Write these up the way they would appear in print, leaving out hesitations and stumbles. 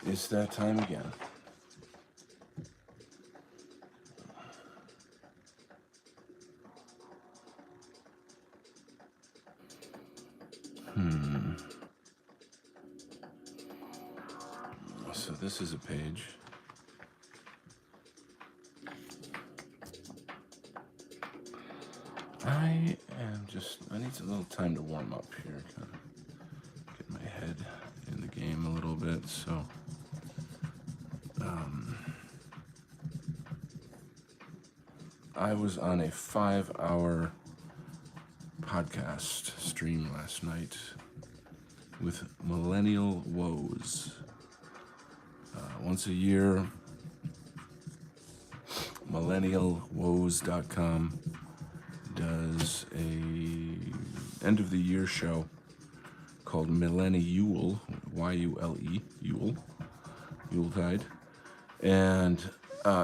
It's that time again. So this is a page. I need a little time to warm up here, kind of get my head in the game a little bit. So, I was on a 5-hour podcast stream last night with Millennial Woes. Once a year, millennialwoes.com does a end of the year show called Millennial, Y-U-L-E, Yule, Yuletide, and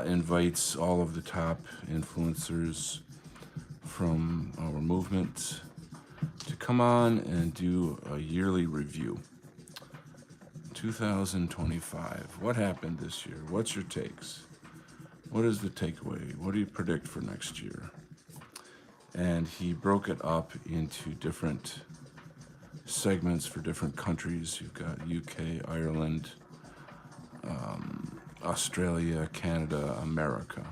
invites all of the top influencers from our movement to come on and do a yearly review. 2025. What happened this year? What's your takes? What is the takeaway? What do you predict for next year? And he broke it up into different segments for different countries. You've got UK, Ireland, Australia, Canada, America.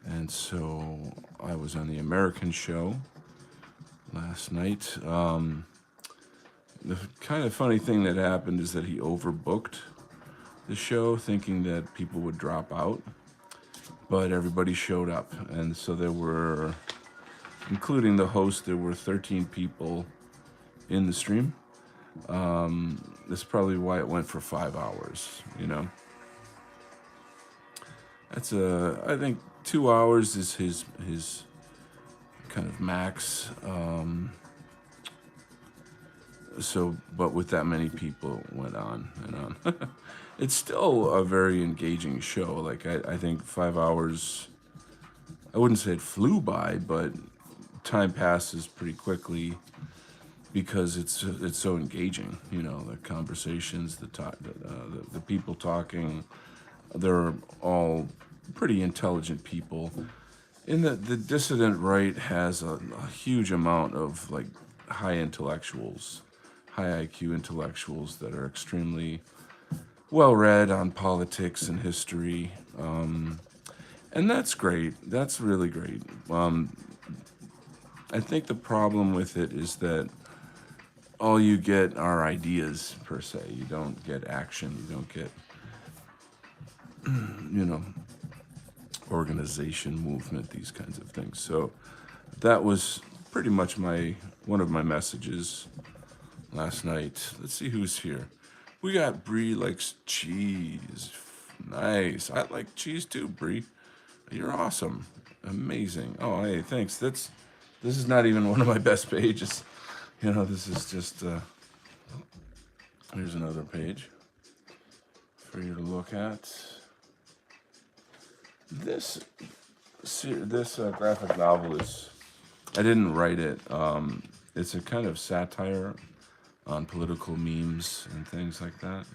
And so I was on the American show last night. The kind of funny thing that happened is that he overbooked the show, thinking that people would drop out, but everybody showed up. And so there were, including the host, there were 13 people in the stream. That's probably why it went for 5 hours, you know. That's I think 2 hours is his kind of max. But with that many people went on and on. It's still a very engaging show. Like I think 5 hours, I wouldn't say it flew by, but time passes pretty quickly because it's so engaging. You know, the conversations, the people talking, they're all pretty intelligent people. In the dissident right has a huge amount of like high intellectuals, high IQ intellectuals that are extremely well read on politics and history, and that's great. That's really great. I think the problem with it is that all you get are ideas per se. You don't get action. You don't get, you know, organization, movement, these kinds of things. So that was pretty much one of my messages last night. Let's see who's here. We got Bree likes cheese. Nice. I like cheese too, Bree. You're awesome. Amazing. Oh, hey, thanks. This is not even one of my best pages. You know, this is just here's another page for you to look at. This graphic novel is, I didn't write it. It's a kind of satire on political memes and things like that.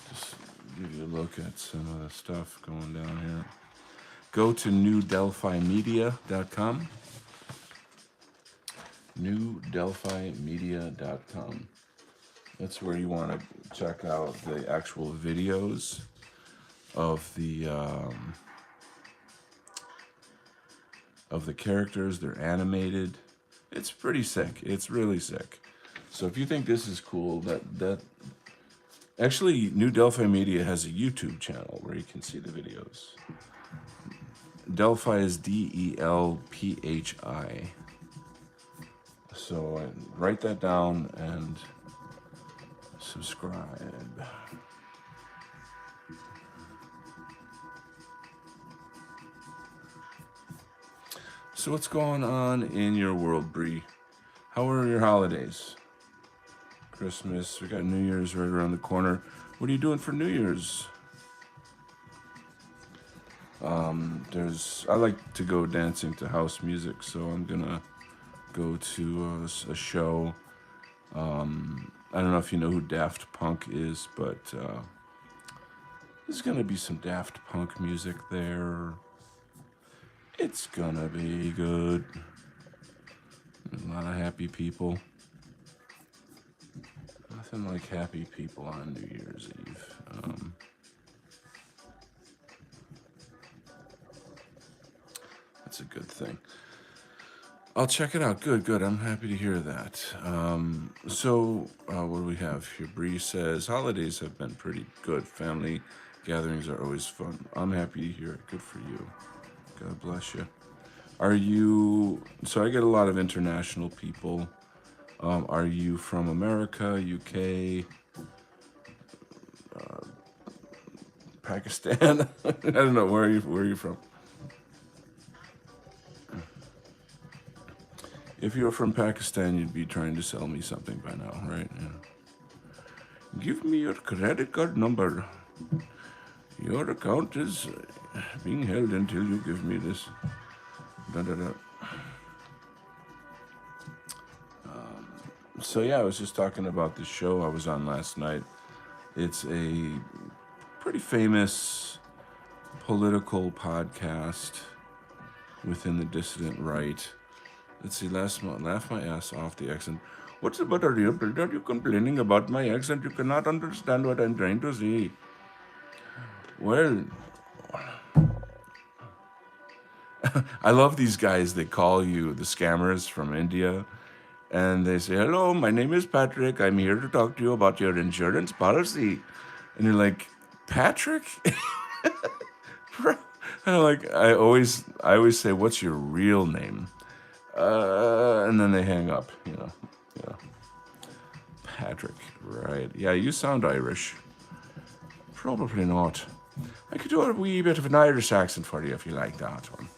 Just give you a look at some of the stuff going down here. Go to newdelphimedia.com. newdelphimedia.com. That's where you want to check out the actual videos of the characters. They're animated. It's pretty sick. It's really sick. So if you think this is cool, that actually New Delphi Media has a YouTube channel where you can see the videos. Delphi is DELPHI. So write that down and subscribe. So what's going on in your world, Bree? How are your holidays? Christmas, we got New Year's right around the corner. What are you doing for New Year's? I like to go dancing to house music, so I'm gonna go to a show I don't know if you know who Daft Punk is, but there's gonna be some Daft Punk music there. It's gonna be good. There's a lot of happy people. Nothing like happy people on New Year's Eve. That's a good thing. I'll check it out. Good, good. I'm happy to hear that. What do we have here? Bree says, holidays have been pretty good. Family gatherings are always fun. I'm happy to hear it. Good for you. God bless you. Are you, so I get a lot of international people. Are you from America, UK, Pakistan? I don't know. Where are you from? If you were from Pakistan, you'd be trying to sell me something by now, right? Yeah. Give me your credit card number. Your account is being held until you give me this. Da, da, da. So yeah, I was just talking about the show I was on last night. It's a pretty famous political podcast within the dissident right. Let's see, laugh my ass off the accent. What's the matter, dear? Are you complaining about my accent? You cannot understand what I'm trying to say. Well, I love these guys. They call you the scammers from India. And they say, hello, my name is Patrick. I'm here to talk to you about your insurance policy. And you're like, Patrick? And I'm like, I always say, what's your real name? And then they hang up, you know. Patrick, right. Yeah, you sound Irish. Probably not. I could do a wee bit of an Irish accent for you if you like that one.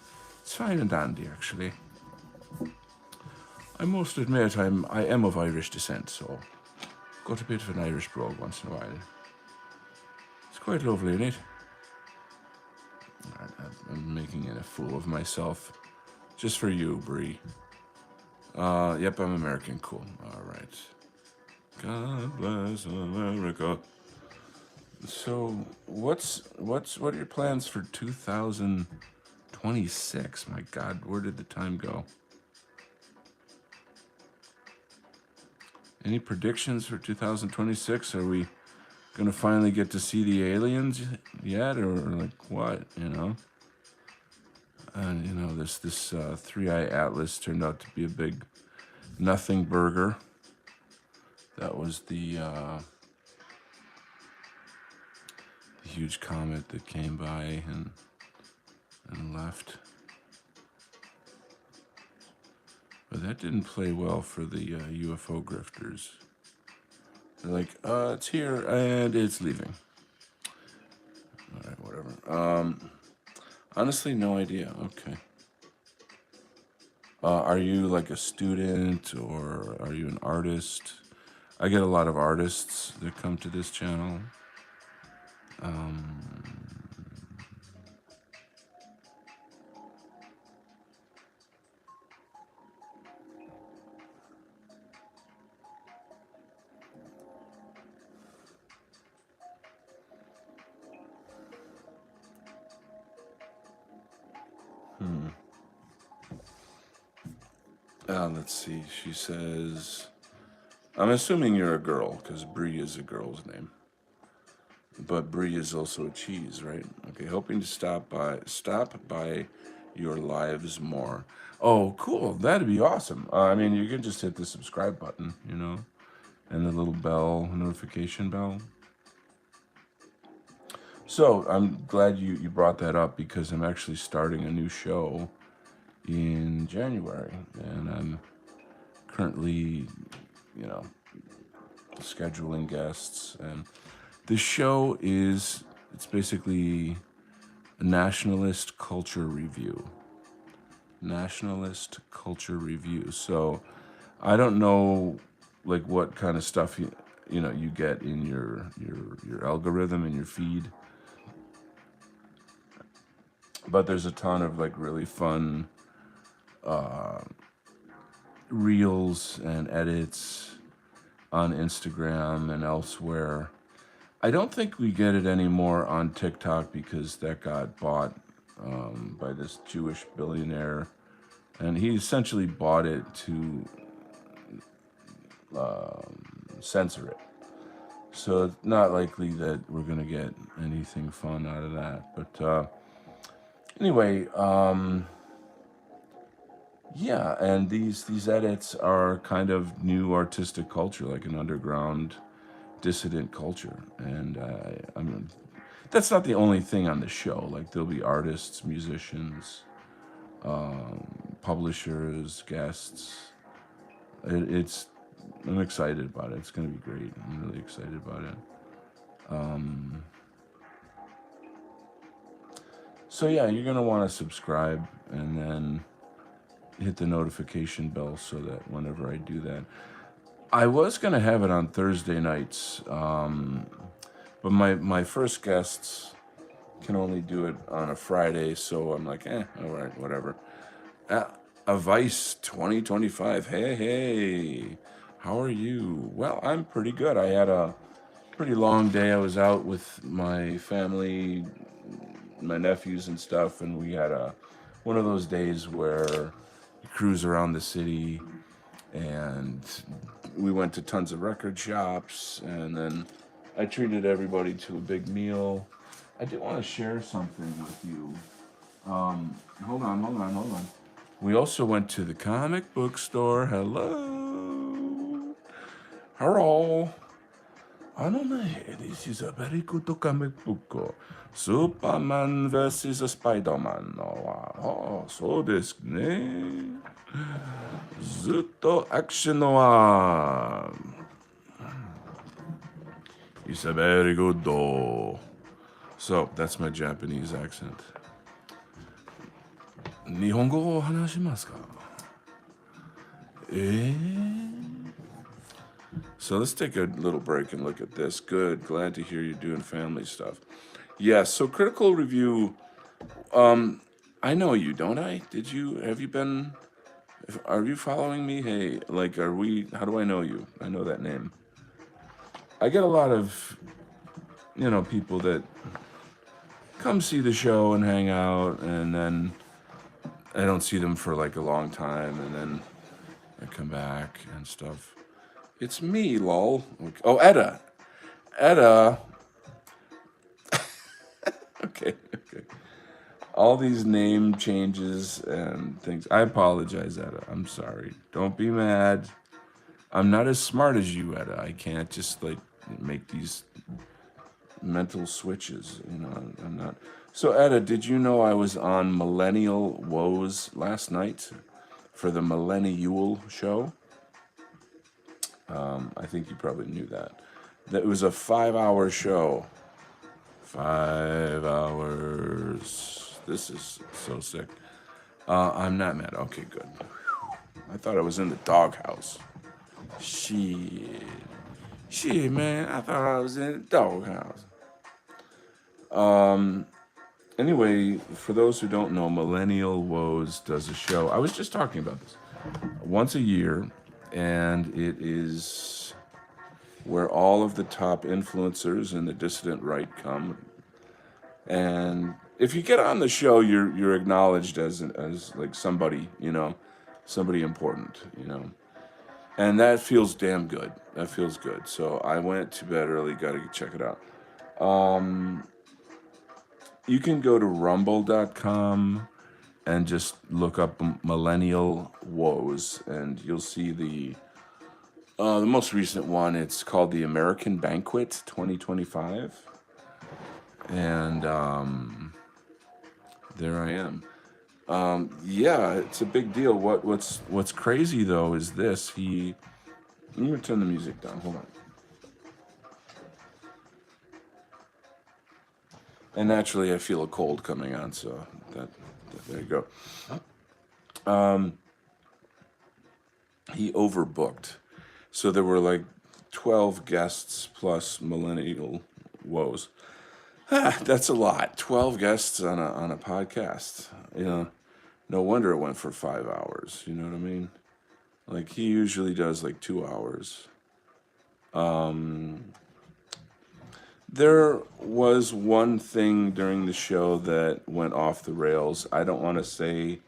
It's fine and dandy, actually. I must admit, I am of Irish descent, so got a bit of an Irish brogue once in a while. It's quite lovely, isn't it? I'm making a fool of myself. Just for you, Bree. Yep, I'm American. Cool. All right. God bless America. So, what are your plans for 2026? My God, where did the time go? Any predictions for 2026? Are we gonna finally get to see the aliens yet, or like what? And this 3-eye atlas turned out to be a big nothing burger. That was the huge comet that came by and left. But that didn't play well for the UFO grifters. They're like, it's here and it's leaving. All right, whatever. Honestly, no idea. Okay. Are you like a student or are you an artist? I get a lot of artists that come to this channel. Let's see. She says, I'm assuming you're a girl because Bree is a girl's name. But Brie is also a cheese, right? Okay, hoping to stop by your lives more. Oh, cool. That'd be awesome. I mean, you can just hit the subscribe button, and the little bell, notification bell. So I'm glad you brought that up because I'm actually starting a new show in January, and I'm currently, scheduling guests, and the show it's basically a nationalist culture review. So I don't know like what kind of stuff you get in your algorithm in your feed, but there's a ton of like really fun reels and edits on Instagram and elsewhere. I don't think we get it anymore on TikTok because that got bought by this Jewish billionaire, and he essentially bought it to censor it. So it's not likely that we're gonna get anything fun out of that. But anyway, yeah, and these edits are kind of new artistic culture, like an underground dissident culture, and I mean that's not the only thing on the show. Like there'll be artists, musicians, publishers, guests. It's I'm excited about it. It's gonna be great. I'm really excited about it. So yeah, you're gonna want to subscribe and then hit the notification bell so that whenever I do that, I was gonna have it on Thursday nights, but my first guests can only do it on a Friday, so I'm like, all right, whatever. Uh, a Vice 2025. Hey, how are you? Well, I'm pretty good. I had a pretty long day. I was out with my family, my nephews and stuff, and we had a one of those days where you cruise around the city, and we went to tons of record shops, and then I treated everybody to a big meal. I do want to share something with you. Hold on. We also went to the comic book store. Hello. Hello. This is a very good comic book. Superman versus Spider-Man. So desu ne. ずっとアクションは It's a very good though. So that's my Japanese accent. 日本語を話しますか? So let's take a little break and look at this. Good. Glad to hear you're doing family stuff. Yes. So Critical Review. I know you, don't I? Have you been? Are you following me? Hey, like, are we? How do I know you? I know that name. I get a lot of, people that come see the show and hang out, and then I don't see them for like a long time, and then I come back and stuff. It's me, lol. Oh, Etta. Okay. All these name changes and things. I apologize, Etta. I'm sorry. Don't be mad. I'm not as smart as you, Etta. I can't just like make these mental switches. I'm not. So, Etta, did you know I was on Millennial Woes last night for the Millennial show? I think you probably knew that. That was a 5-hour show. 5 hours. This is so sick. I'm not mad. Okay, good. I thought I was in the doghouse. Shit, man. I thought I was in the doghouse. Anyway, for those who don't know, Millennial Woes does a show. I was just talking about this. Once a year, and it is where all of the top influencers in the dissident right come. And if you get on the show, you're acknowledged as like somebody, somebody important, and that feels damn good. That feels good. So I went to bed early. Got to check it out. You can go to rumble.com and just look up Millennial Woes, and you'll see the most recent one. It's called the American Banquet 2025, and there I am. Yeah, it's a big deal. What's crazy though is this. I'm gonna turn the music down. Hold on. And naturally, I feel a cold coming on, so there you go. He overbooked. So there were like 12 guests plus Millennial Woes. That's a lot. 12 guests on a podcast. No wonder it went for 5 hours. You know what I mean? Like he usually does like 2 hours. There was one thing during the show that went off the rails. I don't want to say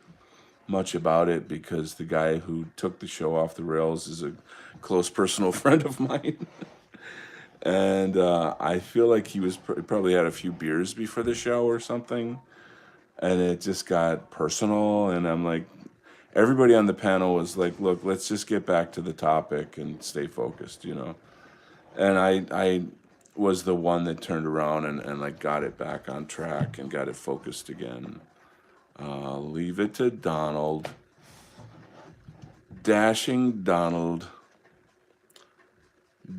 much about it because the guy who took the show off the rails is a close personal friend of mine. And I feel like he was probably had a few beers before the show or something. And it just got personal. And I'm like, everybody on the panel was like, look, let's just get back to the topic and stay focused, you know? And I was the one that turned around and like got it back on track and got it focused again. Leave it to Donald. Dashing Donald.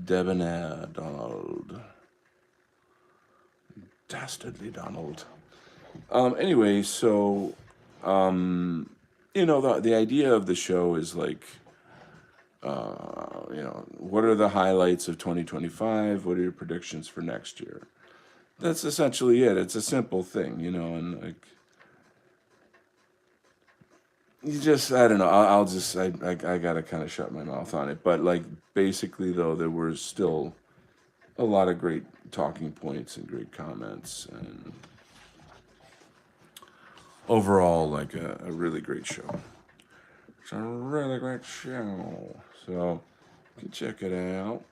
Debonair Donald. Dastardly Donald. Anyway, so the idea of the show is like, what are the highlights of 2025? What are your predictions for next year? That's essentially it. It's a simple thing, and like, I don't know. I gotta kind of shut my mouth on it. But like, basically, though, there were still a lot of great talking points and great comments, and overall, like a really great show. It's a really great show. So, you can check it out.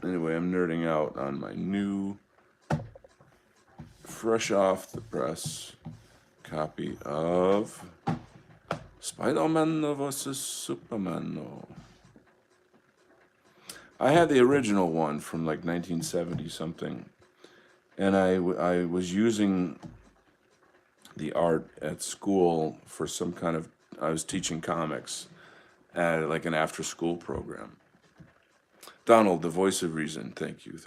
Anyway, I'm nerding out on my new, fresh off the press copy of Spider-Man vs. Superman. I had the original one from like 1970 something, and I was using the art at school for some kind of, I was teaching comics at like an after school program. Donald, the voice of reason. Thank you.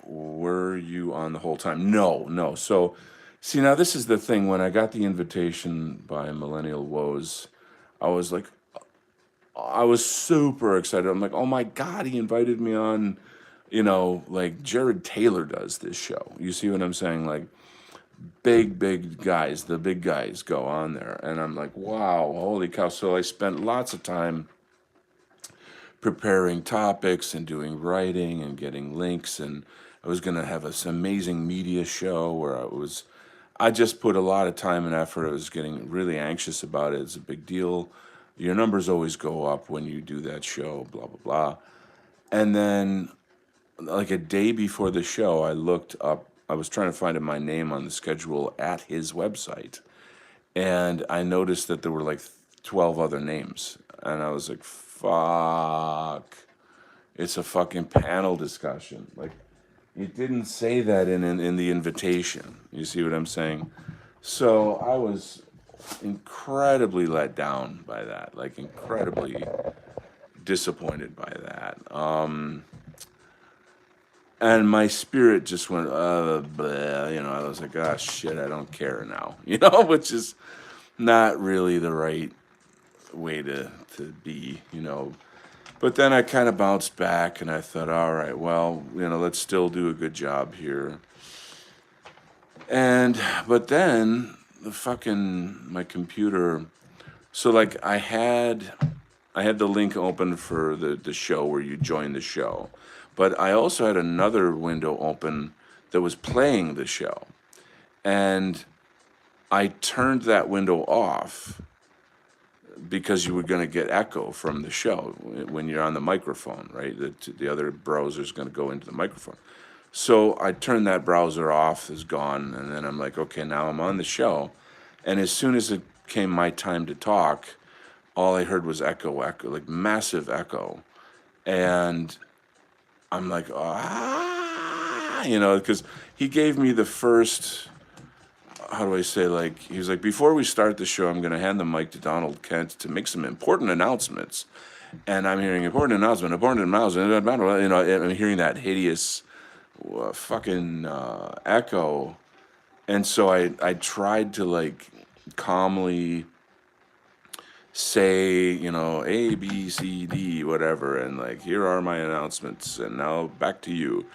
Were you on the whole time? No. So, see, now this is the thing. When I got the invitation by Millennial Woes, I was like, I was super excited. I'm like, oh my God, he invited me on, like Jared Taylor does this show. You see what I'm saying? Like, big guys, the big guys go on there. And I'm like, wow, holy cow. So I spent lots of time preparing topics and doing writing and getting links, and I was going to have this amazing media show where I just put a lot of time and effort. I was getting really anxious about it. It's a big deal. Your numbers always go up when you do that show, blah blah blah. And then like a day before the show, I looked up, I was trying to find my name on the schedule at his website, and I noticed that there were like 12 other names, and I was like, fuck, it's a fucking panel discussion. Like, it didn't say that in the invitation. You see what I'm saying? So I was incredibly let down by that, like incredibly disappointed by that. And my spirit just went, bleh, I was like, ah, shit, I don't care now, which is not really the right way to be, But then I kind of bounced back and I thought, all right, well, let's still do a good job here. But then my computer, so like I had the link open for the show where you join the show, but I also had another window open that was playing the show. And I turned that window off because you were going to get echo from the show when you're on the microphone, right? The other browser is going to go into the microphone. So I turned that browser off, is gone, and then I'm like, okay, now I'm on the show. And as soon as it came my time to talk, all I heard was echo, like massive echo. And I'm like, because he gave me the first, how do I say, like, he was like, before we start the show, I'm going to hand the mic to Donald Kent to make some important announcements. And I'm hearing important announcement, I'm hearing that hideous fucking echo. And so I tried to, like, calmly say, A, B, C, D, whatever, and like, here are my announcements, and now back to you.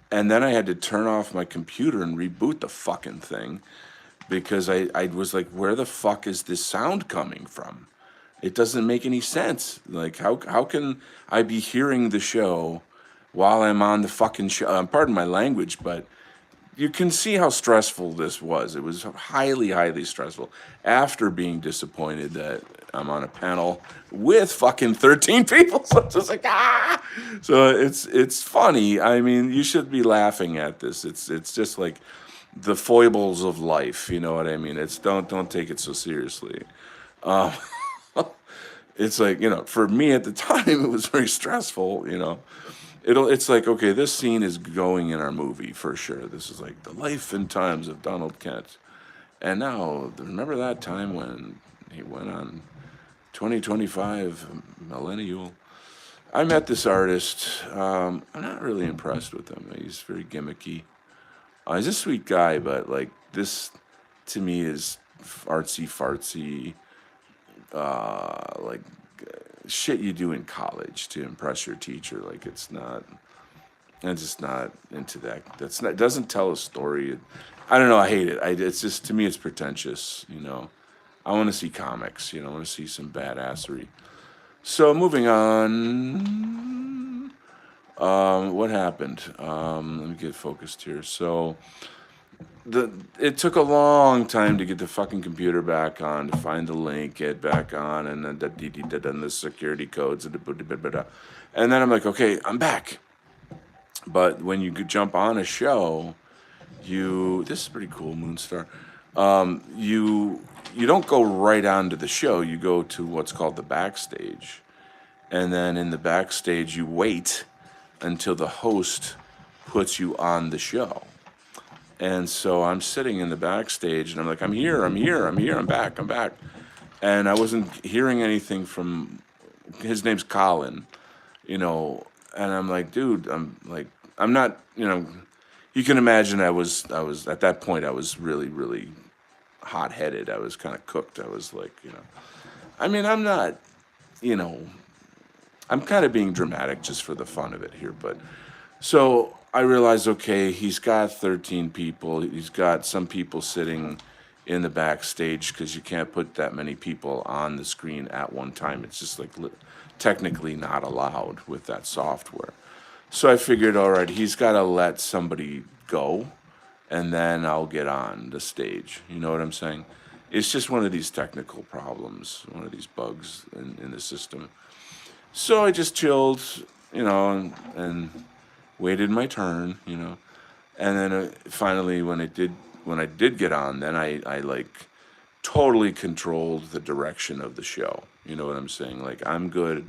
And then I had to turn off my computer and reboot the fucking thing because I was like, where the fuck is this sound coming from? It doesn't make any sense. Like, how can I be hearing the show while I'm on the fucking show? Pardon my language, but you can see how stressful this was. It was highly, highly stressful after being disappointed that I'm on a panel with fucking 13 people. So it's just like, ah. So it's funny. I mean, you should be laughing at this. It's just like the foibles of life. You know what I mean? It's don't take it so seriously. It's like, for me at the time, it was very stressful. It's like, okay, this scene is going in our movie for sure. This is like the life and times of Donald Kent. And now, remember that time when he went on 2025 Millennial? I met this artist. I'm not really impressed with him. He's very gimmicky. He's a sweet guy, but like this to me is artsy fartsy, like shit you do in college to impress your teacher. Like I'm just not into that. It doesn't tell a story. I don't know. I hate it. It's just, to me, it's pretentious. I want to see comics. I want to see some badassery. So moving on. What happened? Let me get focused here. So it took a long time to get the fucking computer back on, to find the link, get back on, and then the security codes and then I'm like, okay, I'm back. But when you could jump on a show, this is pretty cool, Moonstar. You don't go right onto the show. You go to what's called the backstage, and then in the backstage you wait until the host puts you on the show. And so I'm sitting in the backstage, and I'm like, I'm here, I'm back. And I wasn't hearing anything from, his name's Colin, and I'm like, dude, I'm not, you can imagine I was at that point, I was really, really hot-headed. I was kind of cooked. I was like, I mean, I'm not, I'm kind of being dramatic just for the fun of it here, but so I realized, okay, he's got 13 people. He's got some people sitting in the backstage because you can't put that many people on the screen at one time. It's just like technically not allowed with that software. So I figured, all right, he's got to let somebody go, and then I'll get on the stage. You know what I'm saying? It's just one of these technical problems, one of these bugs in the system. So I just chilled, and waited my turn, and then finally when I did get on, then I like totally controlled the direction of the show. You know what I'm saying? Like, I'm good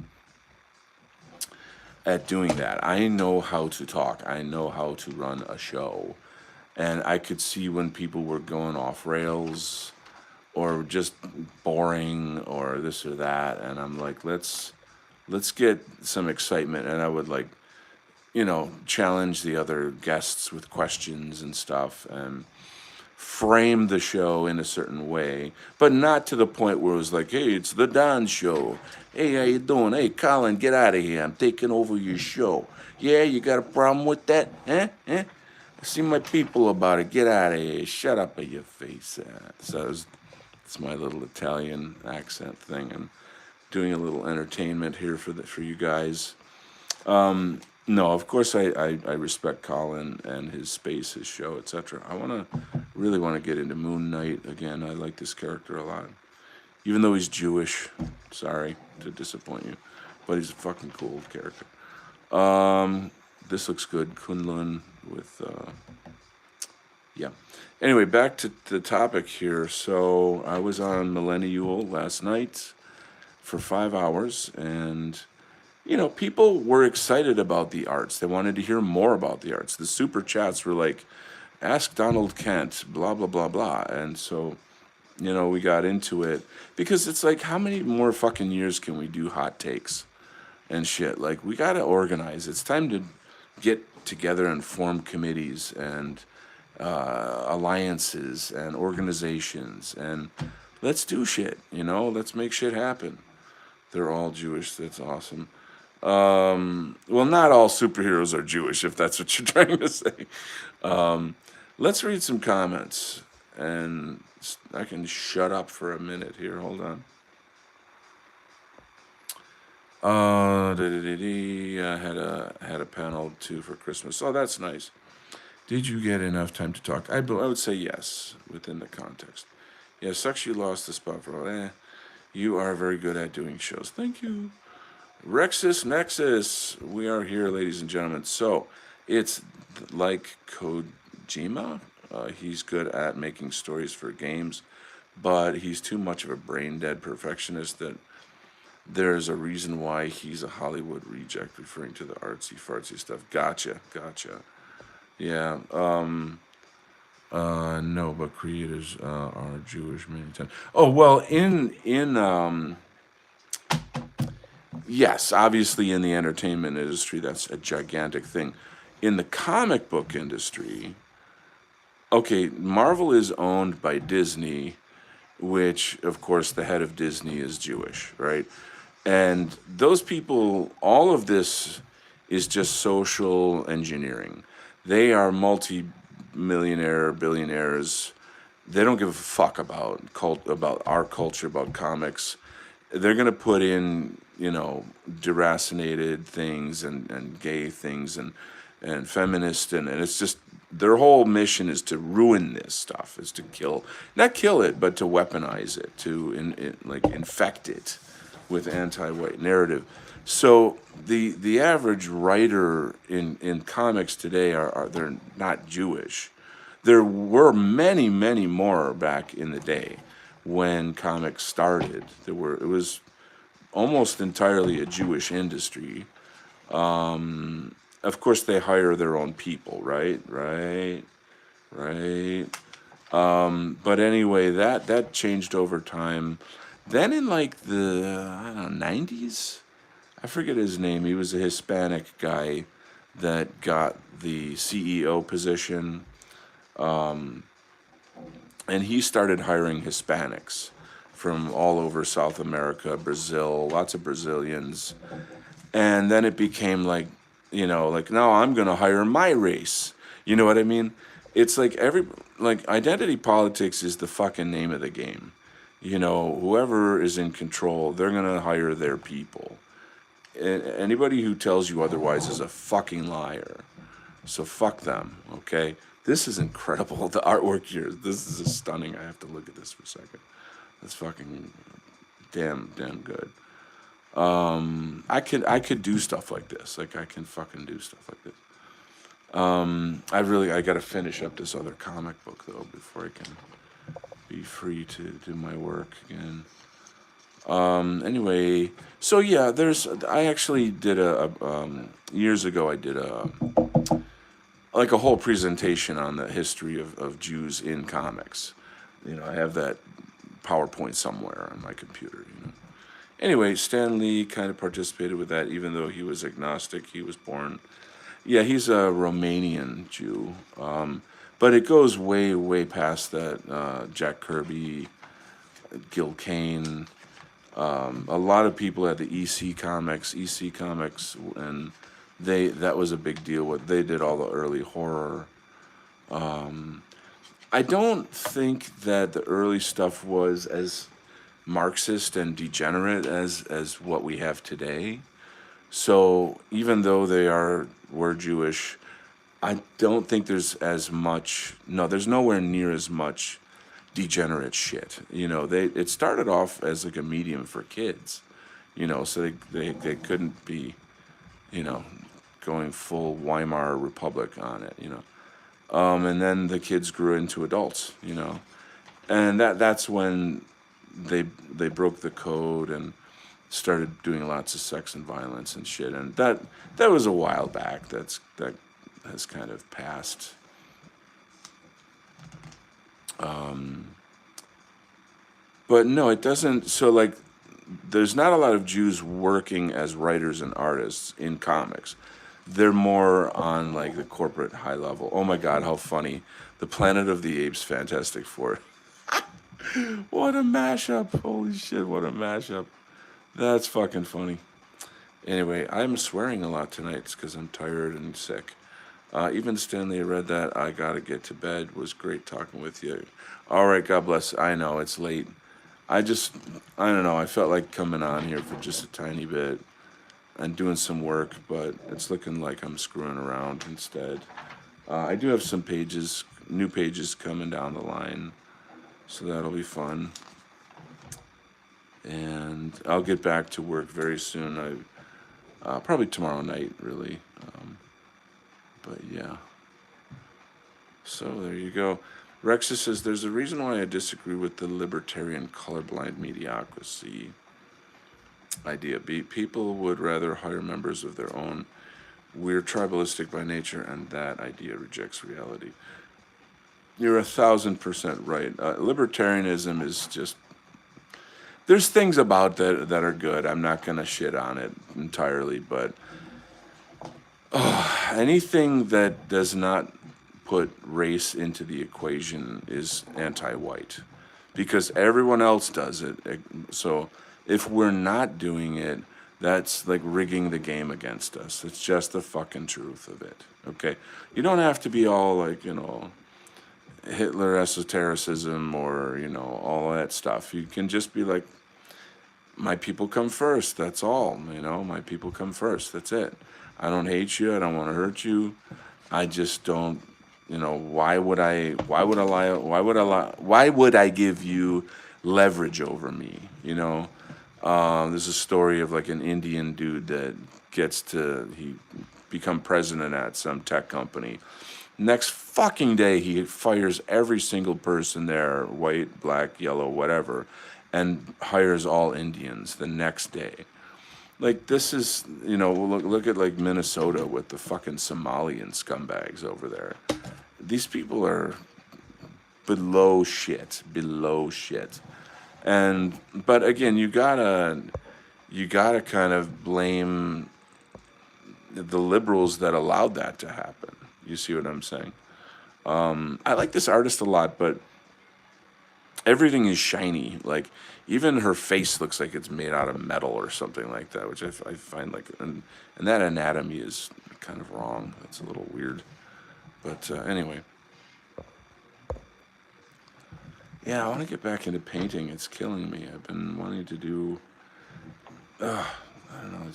at doing that. I know how to talk. I know how to run a show. And I could see when people were going off rails or just boring or this or that, and I'm like, let's get some excitement. And I would like, challenge the other guests with questions and stuff, and frame the show in a certain way, but not to the point where it was like, hey, it's the Don Show. Hey, how you doing? Hey, Colin, get out of here. I'm taking over your show. Yeah, you got a problem with that? Huh? I see my people about it. Get out of here. Shut up at your face. So it's my little Italian accent thing. I'm doing a little entertainment here for you guys. No, of course I respect Colin and his space, his show, etc. Really want to get into Moon Knight again. I like this character a lot, even though he's Jewish. Sorry to disappoint you, but he's a fucking cool character. This looks good, Kunlun with yeah. Anyway, back to the topic here. So I was on Millennial last night for 5 hours, and people were excited about the arts. They wanted to hear more about the arts. The super chats were like, ask Donald Kent, blah, blah, blah, blah. And so, we got into it because it's like, how many more fucking years can we do hot takes and shit? Like, we got to organize. It's time to get together and form committees and alliances and organizations, and let's do shit, let's make shit happen. They're all Jewish. That's awesome. Well, not all superheroes are Jewish, if that's what you're trying to say. Let's read some comments, and I can shut up for a minute here. Hold on. Had a panel too for Christmas. Oh, that's nice. Did you get enough time to talk? I would say yes within the context. Yeah, sucks you lost the spot for. You are very good at doing shows. Thank you. Rexus Nexus. We are here, ladies and gentlemen. So it's like Kojima. He's good at making stories for games, but he's too much of a brain dead perfectionist that there's a reason why he's a Hollywood reject, referring to the artsy fartsy stuff. Gotcha. Yeah. No, but creators are Jewish many times. Oh well, yes, obviously in the entertainment industry, that's a gigantic thing. In the comic book industry, okay, Marvel is owned by Disney, which, of course, the head of Disney is Jewish, right? And those people, all of this is just social engineering. They are multi-millionaire, billionaires. They don't give a fuck about our culture, about comics. They're gonna put in, deracinated things and gay things and feminist and it's just their whole mission is to ruin this stuff, is to not kill it, but to weaponize it, to like infect it with anti-white narrative. So the average writer in comics today are they're not Jewish. There were many more back in the day when comics started. It was almost entirely a Jewish industry. Of course, they hire their own people, right? Right. But anyway, that changed over time. Then in like the I don't know 90s, I forget his name. He was a Hispanic guy that got the CEO position, and he started hiring Hispanics from all over South America, Brazil, lots of Brazilians. And then it became like, like now I'm going to hire my race. You know what I mean? It's like identity politics is the fucking name of the game. Whoever is in control, they're going to hire their people. Anybody who tells you otherwise is a fucking liar. So fuck them, okay? This is incredible. The artwork here, this is stunning. I have to look at this for a second. That's fucking damn good. I could do stuff like this. Like I can fucking do stuff like this. I gotta finish up this other comic book though before I can be free to do my work again. Anyway, so yeah, I actually did years ago I did a whole presentation on the history of Jews in comics. I have that PowerPoint somewhere on my computer. Anyway, Stan Lee kind of participated with that, even though he was agnostic. He was born, yeah, he's a Romanian Jew, but it goes way past that. Jack Kirby, Gil Kane, a lot of people at the EC Comics, and that was a big deal. What they did, all the early horror. I don't think that the early stuff was as Marxist and degenerate as what we have today. So even though were Jewish, I don't think there's as much. No, there's nowhere near as much degenerate shit. It started off as like a medium for kids. So they couldn't be, going full Weimar Republic on it. And then the kids grew into adults. And that's when they broke the code and started doing lots of sex and violence and shit. And that was a while back. That has kind of passed. But no, it doesn't. So like, there's not a lot of Jews working as writers and artists in comics. They're more on like the corporate high level. Oh my God, how funny! The Planet of the Apes, Fantastic Four. What a mashup! Holy shit, what a mashup! That's fucking funny. Anyway, I'm swearing a lot tonight because I'm tired and sick. Even Stanley read that. I gotta get to bed. It was great talking with you. All right, God bless. I know it's late. I don't know. I felt like coming on here for just a tiny bit. and doing some work, but it's looking like I'm screwing around instead. I do have some pages, new pages coming down the line, so that'll be fun. And I'll get back to work very soon. Probably tomorrow night, really. But yeah. So there you go. Rexus says there's a reason why I disagree with the libertarian colorblind mediocrity idea. People would rather hire members of their own. We're tribalistic by nature, and that idea rejects reality. You're 1,000% right. Libertarianism is just, there's things about that are good. I'm not going to shit on it entirely, but anything that does not put race into the equation is anti-white, because everyone else does it. So if we're not doing it, that's like rigging the game against us. It's just the fucking truth of it. Okay, you don't have to be all like, Hitler esotericism or all that stuff. You can just be like, my people come first. That's all. My people come first. That's it. I don't hate you. I don't want to hurt you. I just don't. Why would I? Why would I lie? Why would I lie? Why would I give you leverage over me? There's a story of like an Indian dude that he become president at some tech company. Next fucking day, he fires every single person there, white, black, yellow, whatever, and hires all Indians the next day. Like, this is, look at like Minnesota with the fucking Somalian scumbags over there. These people are below shit. But again, you gotta kind of blame the liberals that allowed that to happen. You see what I'm saying? I like this artist a lot, but everything is shiny. Like, even her face looks like it's made out of metal or something like that, which I find like, and that anatomy is kind of wrong. That's a little weird. But anyway. Yeah, I want to get back into painting. It's killing me. I've been wanting to do, I don't know,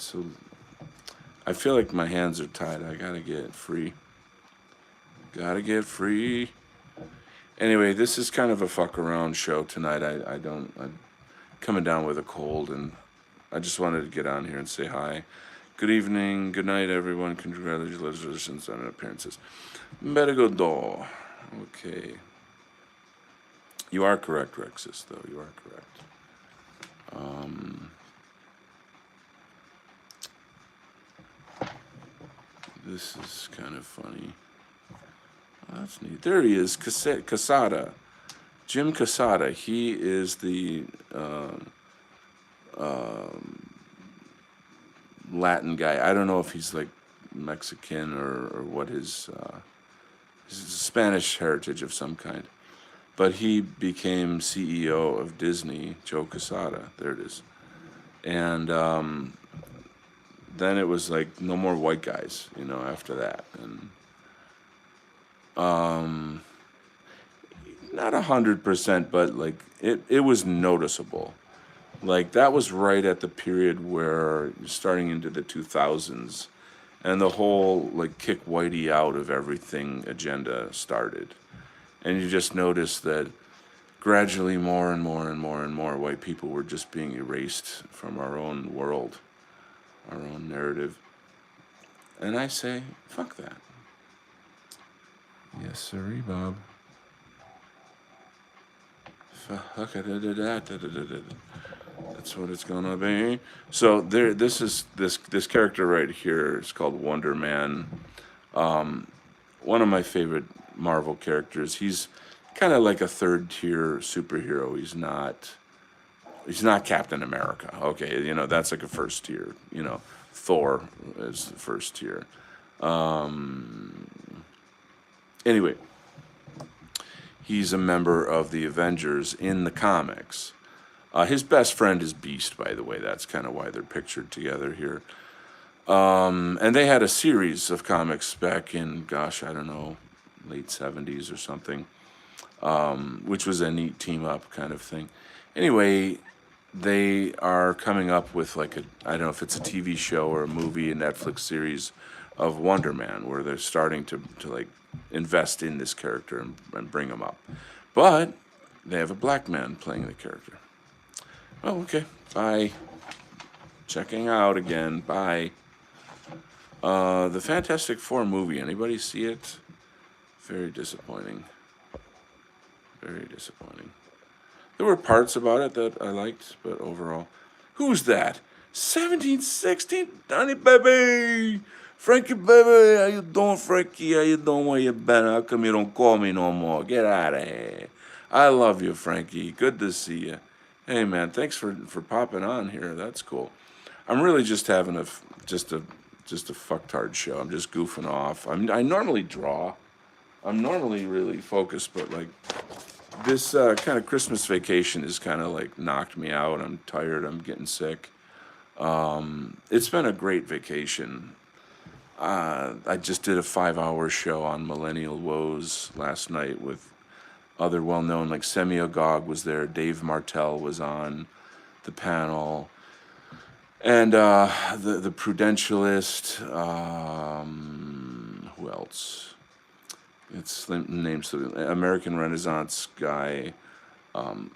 I feel like my hands are tied. I gotta get free. Anyway, this is kind of a fuck around show tonight. I'm coming down with a cold, and I just wanted to get on here and say hi. Good evening, good night, everyone. Congratulations on appearances. Better go do. Okay. You are correct, Rexus, though. You are correct. This is kind of funny. Oh, that's neat. There he is, Casada. Jim Casada. He is the Latin guy. I don't know if he's like Mexican or what his Spanish heritage of some kind. But he became CEO of Disney, Joe Quesada. There it is. And then it was like no more white guys, after that. And not 100%, but like it was noticeable. Like, that was right at the period where starting into the 2000s, and the whole like kick whitey out of everything agenda started. And you just notice that gradually more and more and more and more white people were just being erased from our own world, our own narrative. And I say, fuck that. Yes, sirree, Bob. Fuck it. That's what it's gonna be. So this character right here is called Wonder Man. One of my favorite Marvel characters. He's kind of like a third tier superhero. He's not Captain America. Okay, that's like a first tier. Thor is the first tier. Anyway, he's a member of the Avengers in the comics. His best friend is Beast, by the way. That's kind of why they're pictured together here. And they had a series of comics back in, gosh, I don't know, late 70s or something, which was a neat team-up kind of thing. Anyway, they are coming up with like a, I don't know if it's a TV show or a movie, a Netflix series of Wonder Man, where they're starting to like invest in this character and bring him up. But they have a black man playing the character. Oh, okay. Bye. Checking out again. Bye. The Fantastic Four movie. Anybody see it? Very disappointing. Very disappointing. There were parts about it that I liked, but overall, who's that? 1716, Donny baby, Frankie baby, how you doing, Frankie? How you doing? Where you been? How come you don't call me no more? Get out of here. I love you, Frankie. Good to see you. Hey man, thanks for popping on here. That's cool. I'm really just having just a just a fucktard show. I'm just goofing off. I normally draw. I'm normally really focused, but like this kind of Christmas vacation has kind of like knocked me out. I'm tired. I'm getting sick. It's been a great vacation. I just did a 5 hour show on millennial woes last night with other well known, like Semi-Agog was there, Dave Martell was on the panel, and the Prudentialist. Who else? It's names the American Renaissance guy.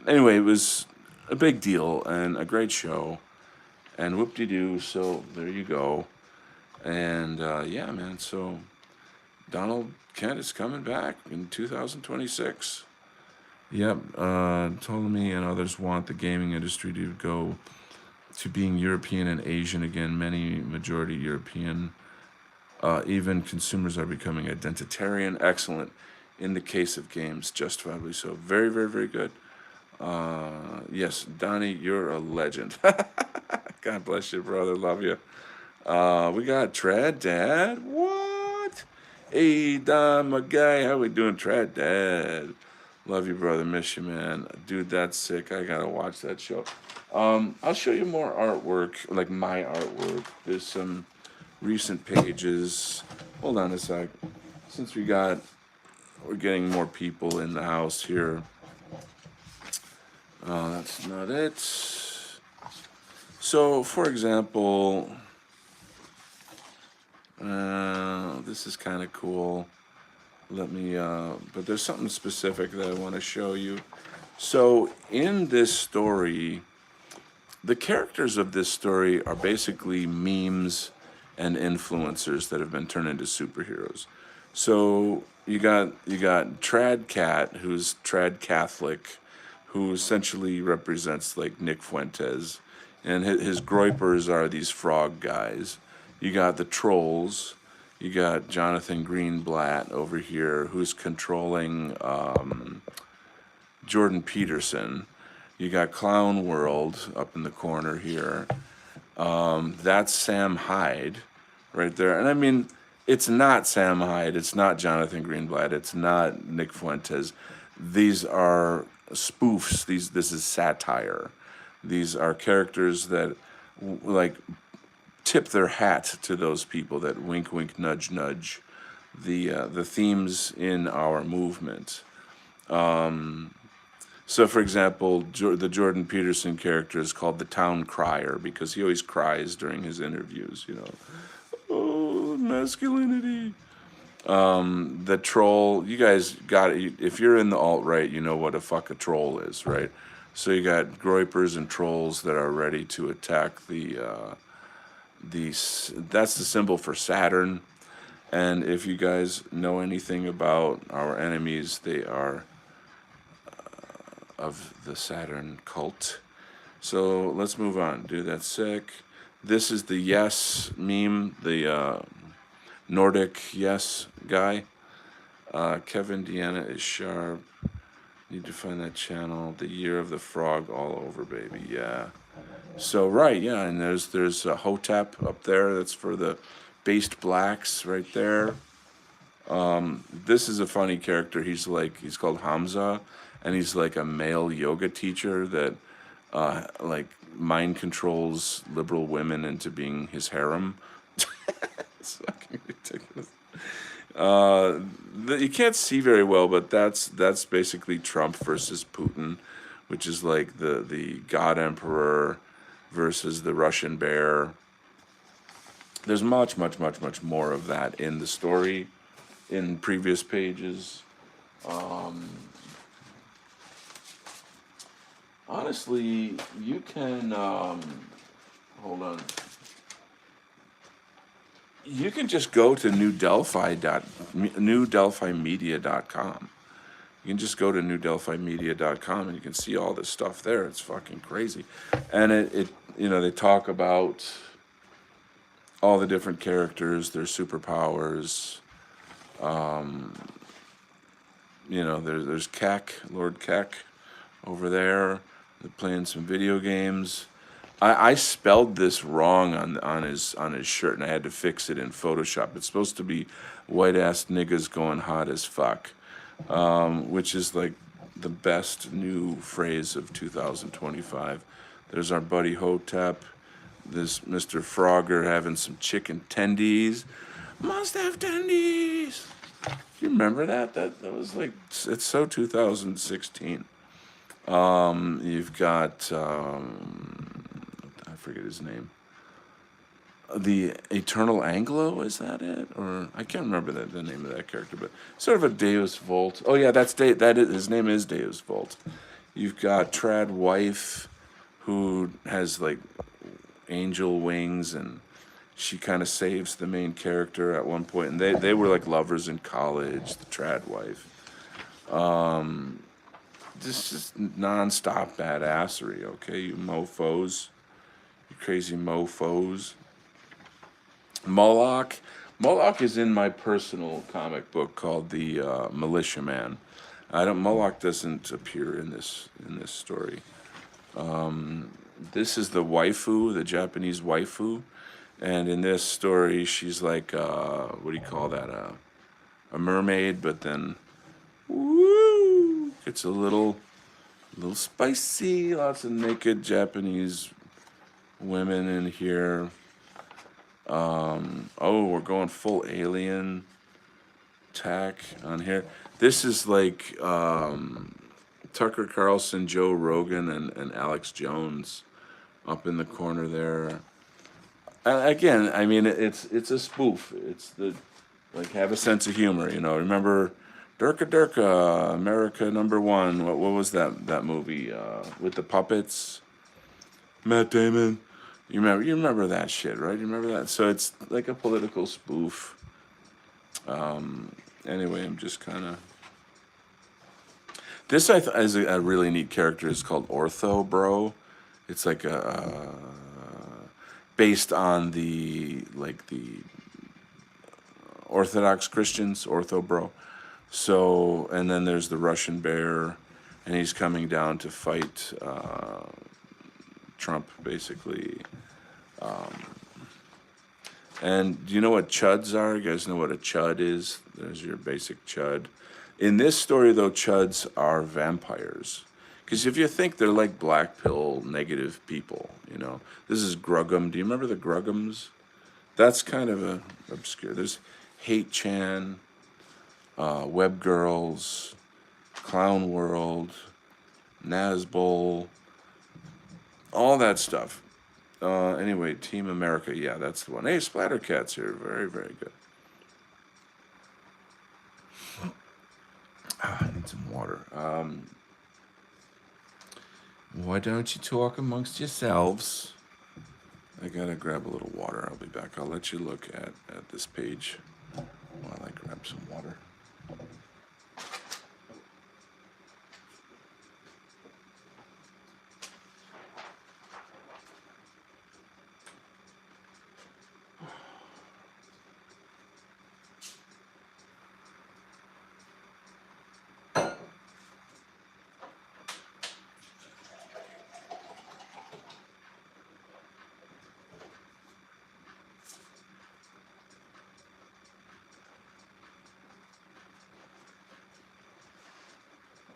Anyway, it was a big deal and a great show, and whoop-de-doo. So there you go. And yeah, man. So Donald Kent is coming back in 2026. Yep. Ptolemy and others want the gaming industry to go to being European and Asian again. Many majority European. Even consumers are becoming identitarian. Excellent. In the case of games, justifiably so. Very, very, very good. Yes, Donnie, you're a legend. God bless you, brother. Love you. We got Trad Dad. What? Hey, Don, my guy. How we doing, Trad Dad? Love you, brother. Miss you, man. Dude, that's sick. I gotta watch that show. I'll show you more artwork, like my artwork. There's some recent pages. Hold on a sec. Since we're getting more people in the house here. That's not it. So, for example, this is kind of cool. Let me, but there's something specific that I want to show you. So, in this story, the characters of this story are basically memes and influencers that have been turned into superheroes. So you got Trad Cat, who's Trad Catholic, who essentially represents like Nick Fuentes, and his groypers are these frog guys. You got the trolls. You got Jonathan Greenblatt over here, who's controlling Jordan Peterson. You got Clown World up in the corner here. That's Sam Hyde right there. And I mean, it's not Sam Hyde. It's not Jonathan Greenblatt. It's not Nick Fuentes. These are spoofs. This is satire. These are characters that like tip their hat to those people that wink, wink, nudge, nudge. The themes in our movement. So, for example, the Jordan Peterson character is called the Town Crier because he always cries during his interviews, you know. Oh, masculinity. The troll, you guys got it. If you're in the alt-right, you know what a fuck a troll is, right? So you got groypers and trolls that are ready to attack that's the symbol for Saturn. And if you guys know anything about our enemies, they are of the Saturn cult. So let's move on. Dude, that's sick. This is the Yes meme, the Nordic Yes guy. Kevin Deanna is sharp. Need to find that channel. The Year of the Frog all over, baby. Yeah. So right, yeah, and there's Hotep up there. That's for the based blacks right there. This is a funny character. He's called Hamza, and he's like a male yoga teacher that like mind controls liberal women into being his harem. It's fucking ridiculous. You can't see very well, but that's basically Trump versus Putin, which is like the God Emperor versus the Russian bear. There's much, much, much, much more of that in the story in previous pages. Honestly, you can hold on. You can just go to newdelphimedia.com. You can just go to newdelphimedia.com and you can see all this stuff there. It's fucking crazy. And it they talk about all the different characters, their superpowers. There's Keck, Lord Keck over there. They're playing some video games. I spelled this wrong on his shirt, and I had to fix it in Photoshop. It's supposed to be white ass niggas going hot as fuck, which is like the best new phrase of 2025. There's our buddy Hotep. This Mr. Frogger having some chicken tendies. Must have tendies. You remember that? That was like, it's so 2016. You've got I forget his name. The Eternal Anglo, is that it? Or I can't remember the name of that character, but sort of a Deus Vult. Oh yeah, his name is Deus Vult. You've got Trad Wife, who has like angel wings, and she kind of saves the main character at one point, and they were like lovers in college, the Trad Wife. This is non-stop badassery, okay, you mofos, you crazy mofos. Moloch is in my personal comic book called the Militiaman. Moloch doesn't appear in this story. This is the waifu, the Japanese waifu, and in this story she's like what do you call that? A mermaid, but then woo, it's a little spicy. Lots of naked Japanese women in here. We're going full alien tack on here. This is like Tucker Carlson, Joe Rogan, and Alex Jones up in the corner there. Again, I mean, it's a spoof. It's have a sense of humor, Remember Durka Durka, America #1. What was that movie with the puppets? Matt Damon. You remember that shit, right? You remember that? So it's like a political spoof. Anyway, I'm just kind of. This is a really neat character. It's called Ortho Bro. It's like based on the Orthodox Christians, Ortho Bro. So, and then there's the Russian bear, and he's coming down to fight Trump, basically. And do you know what chuds are? You guys know what a chud is? There's your basic chud. In this story, though, chuds are vampires. Because if you think they're like black pill negative people, This is Gruggum. Do you remember the Gruggums? That's kind of obscure. There's Hate Chan, Web Girls, Clown World, Nazbol, all that stuff. Anyway, Team America, yeah, that's the one. Hey, Splattercat's here. Very, very good. I need some water. Why don't you talk amongst yourselves? I gotta grab a little water. I'll be back. I'll let you look at this page while I grab some water.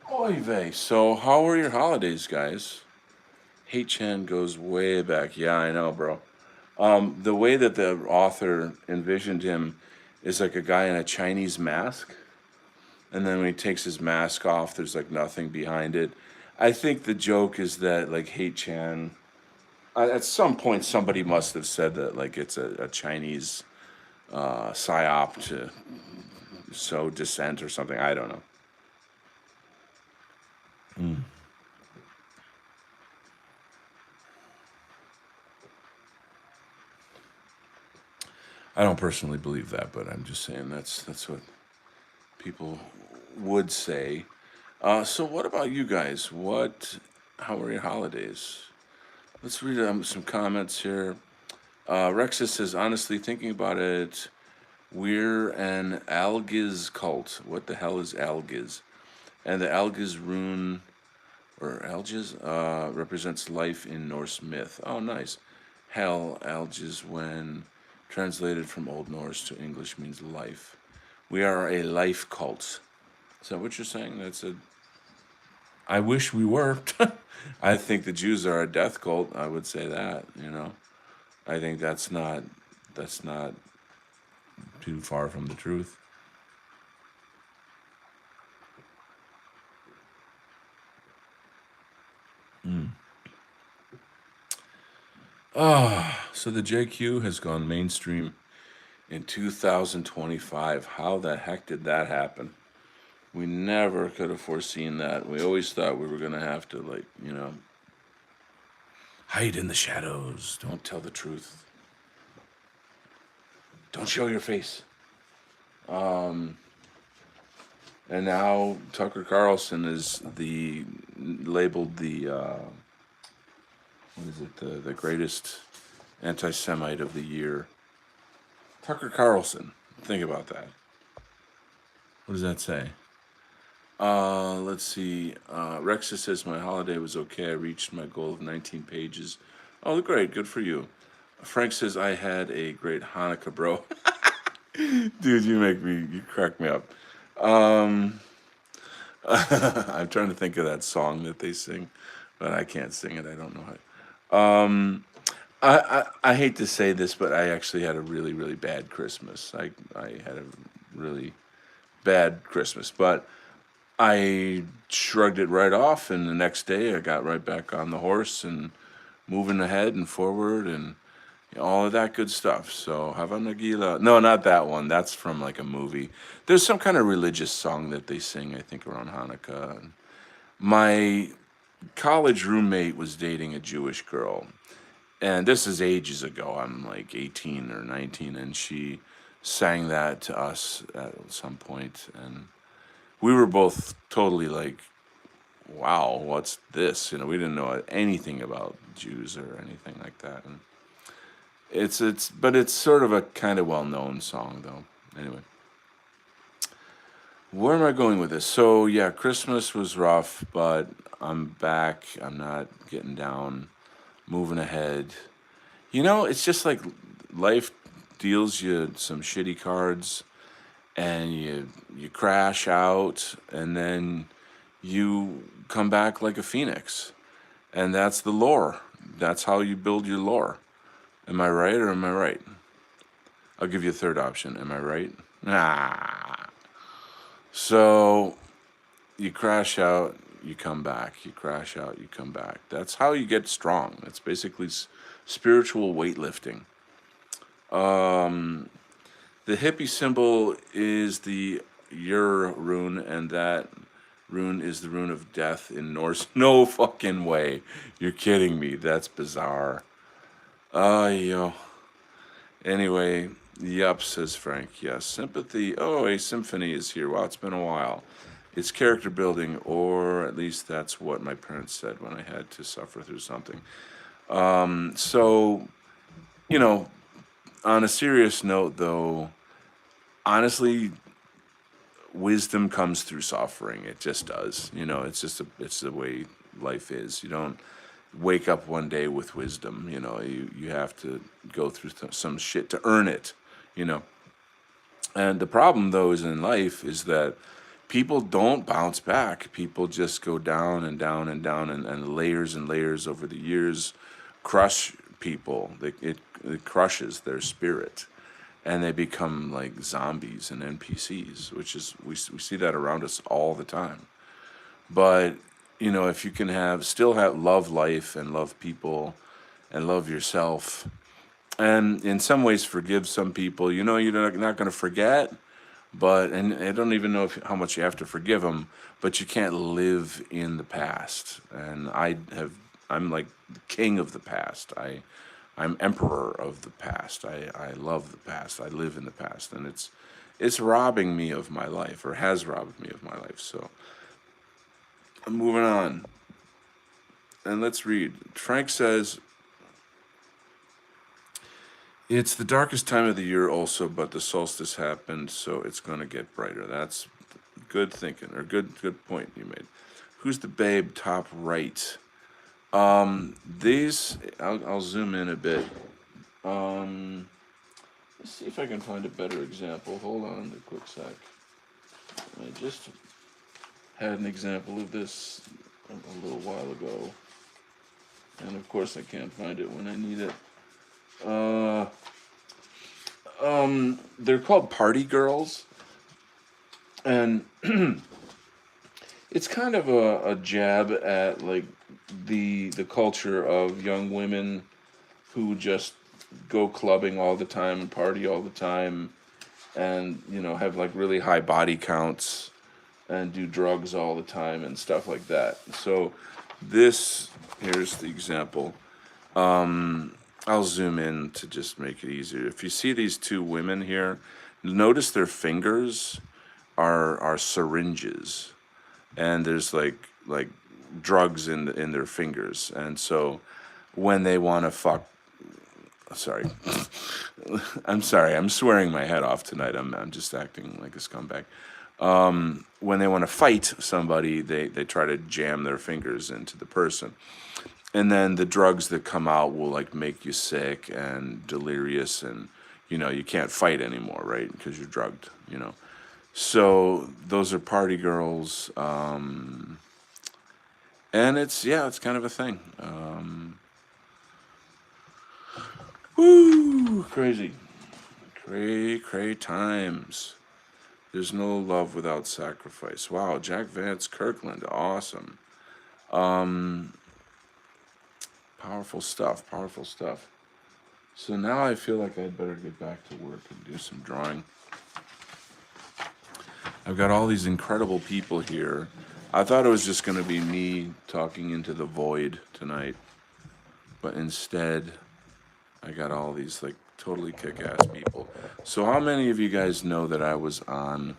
Oy vey. So, how were your holidays, guys? Hate Chan goes way back. Yeah, I know, bro. The way that the author envisioned him is like a guy in a Chinese mask, and then when he takes his mask off, there's like nothing behind it. I think the joke is that like Hate Chan. At some point, somebody must have said that like it's a Chinese psyop to sow dissent or something. I don't know. I don't personally believe that, but I'm just saying that's what people would say. So, what about you guys? How were your holidays? Let's read some comments here. Rexus says, honestly, thinking about it, we're an Algiz cult. What the hell is Algiz? And the Algiz rune, or Algiz, represents life in Norse myth. Oh, nice. Hell, Algiz, when translated from Old Norse to English, means life. We are a life cult. Is that what you're saying? I wish we were. I think the Jews are a death cult. I would say that. I think that's not too far from the truth. So the JQ has gone mainstream in 2025. How the heck did that happen? We never could have foreseen that. We always thought we were going to have to, like, hide in the shadows. Don't tell the truth. Don't show your face. And now Tucker Carlson is labeled the what is it, the greatest anti-Semite of the year. Tucker Carlson. Think about that. What does that say? Let's see. Rexa says my holiday was okay. I reached my goal of 19 pages. Oh, great. Good for you. Frank says I had a great Hanukkah, bro. Dude, you crack me up. Um, I'm trying to think of that song that they sing, but I can't sing it. I don't know how. I hate to say this, but I actually had a really, really bad Christmas. I had a really bad Christmas, but I shrugged it right off, and the next day I got right back on the horse and moving ahead and forward and all of that good stuff. So Hava Nagila. No, not that one. That's from like a movie. There's some kind of religious song that they sing, I think, around Hanukkah. My college roommate was dating a Jewish girl, and this is ages ago. I'm like 18 or 19, and she sang that to us at some point, and we were both totally like, wow, what's this? We didn't know anything about Jews or anything like that. And but it's sort of a kind of well-known song though. Anyway, where am I going with this? So yeah, Christmas was rough, but I'm back. I'm not getting down, moving ahead. It's just like life deals you some shitty cards, and you crash out, and then you come back like a phoenix. And that's the lore. That's how you build your lore. Am I right or am I right? I'll give you a third option. Am I right? Ah. So you crash out, you come back. You crash out, you come back. That's how you get strong. It's basically spiritual weightlifting. The hippie symbol is the Ur rune, and that rune is the rune of death in Norse. No fucking way. You're kidding me. That's bizarre. Yo. Anyway, yup, says Frank. Yes, sympathy. Oh, a symphony is here. Wow, it's been a while. It's character building, or at least that's what my parents said when I had to suffer through something. So, you know, on a serious note, though, honestly, wisdom comes through suffering. It just does. It's the way life is. You don't wake up one day with wisdom. You have to go through some shit to earn it. You know, and the problem though is in life is that people don't bounce back. People just go down and down and down, and layers and layers over the years crush people. It crushes their spirit, and they become like zombies and NPCs, which is we see that around us all the time. But if you can still have love life and love people and love yourself, and in some ways forgive some people. You're not going to forget, and I don't even know how much you have to forgive them, but you can't live in the past. And I'm like the king of the past. I'm emperor of the past. I love the past. I live in the past, and it's robbing me of my life, or has robbed me of my life. So I'm moving on, and let's read. Frank says, it's the darkest time of the year also, but the solstice happened, so it's going to get brighter. That's good thinking, or good point you made. Who's the babe top right? I'll zoom in a bit. Let's see if I can find a better example. Hold on a quick sec. I just had an example of this a little while ago, and of course I can't find it when I need it. They're called Party Girls, and it's kind of a jab at like the culture of young women who just go clubbing all the time and party all the time, and have like really high body counts and do drugs all the time and stuff like that. So here's the example. I'll zoom in to just make it easier. If you see these two women here, notice their fingers are syringes, and there's like drugs in their fingers, and so when they want to fuck, sorry, I'm sorry, I'm swearing my head off tonight. I'm just acting like a scumbag. When they want to fight somebody, they try to jam their fingers into the person. And then the drugs that come out will like make you sick and delirious, and you can't fight anymore, right? Because you're drugged. So those are Party Girls, and it's kind of a thing. Woo, crazy, cray times. There's no love without sacrifice. Wow, Jack Vance Kirkland, awesome. Powerful stuff, powerful stuff. So now I feel like I'd better get back to work and do some drawing. I've got all these incredible people here. I thought it was just going to be me talking into the void tonight, but instead I got all these like totally kick-ass people. So how many of you guys know that I was on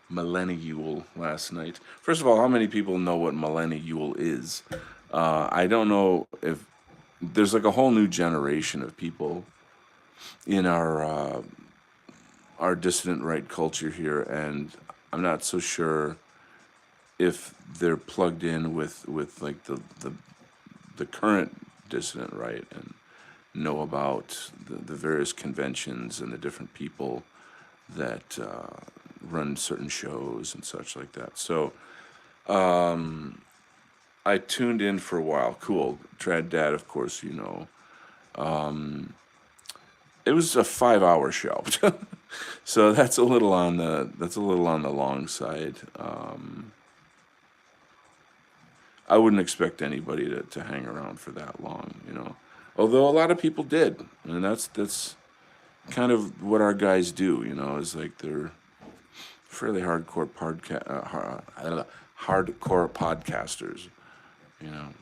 Millennial last night? First of all, how many people know what Millennial is? I don't know if there's like a whole new generation of people in our dissident right culture here, and I'm not so sure if they're plugged in with like the current dissident right and know about the various conventions and the different people that run certain shows and such like that. So I tuned in for a while. Cool. Trad Dad, of course, It was a 5-hour show, so that's a little on the long side. I wouldn't expect anybody to hang around for that long. Although a lot of people did, and that's kind of what our guys do. Is like they're fairly hardcore podcasters. You know.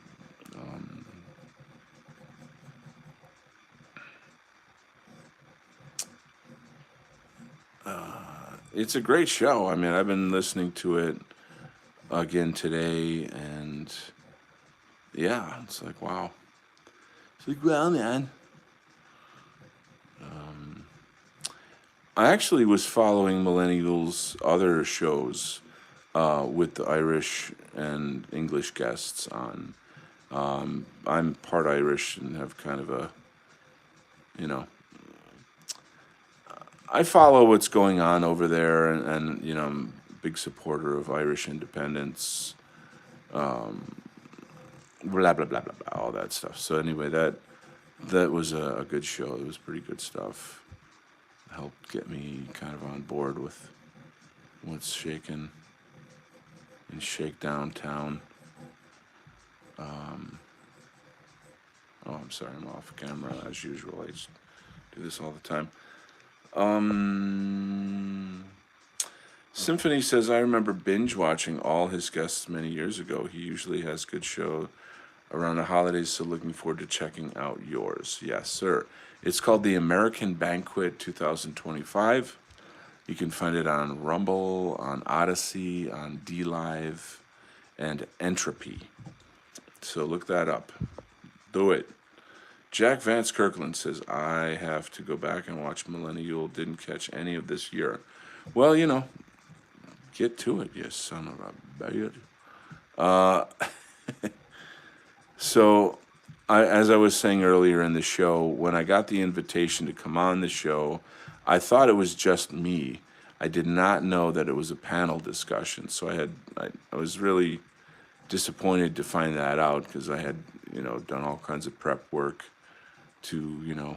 It's a great show. I mean, I've been listening to it again today, and yeah, it's like wow. It's like wow, man. I actually was following Millennials' other shows with the Irish and English guests on. I'm part Irish and have kind of you know, I follow what's going on over there, and I'm a big supporter of Irish independence, blah blah blah blah blah, all that stuff. So anyway, that was a good show. It was pretty good stuff. Helped get me kind of on board with what's shaking in Shakedown Town. Oh, I'm sorry, I'm off camera as usual. I just do this all the time. Um, Symphony says, I remember binge watching all his guests many years ago. He usually has good show around the holidays, so looking forward to checking out yours. Yes, sir. It's called The American Banquet 2025. You can find it on Rumble, on Odyssey, on DLive, and Entropy. So look that up. Do it. Jack Vance Kirkland says, I have to go back and watch Millennial. Didn't catch any of this year. Well, get to it, you son of a bitch. So, as I was saying earlier in the show, when I got the invitation to come on the show, I thought it was just me. I did not know that it was a panel discussion. So I was really disappointed to find that out because I had, done all kinds of prep work to,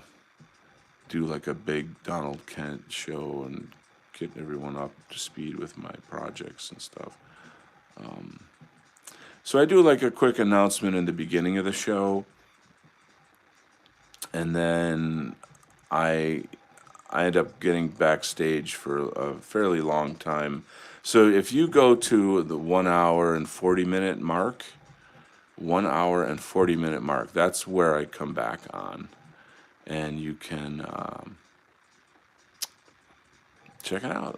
do like a big Donald Kent show and get everyone up to speed with my projects and stuff. So I do like a quick announcement in the beginning of the show, and then I end up getting backstage for a fairly long time. So if you go to the 1 hour and 40-minute mark, 1 hour and 40-minute mark, that's where I come back on, and you can check it out.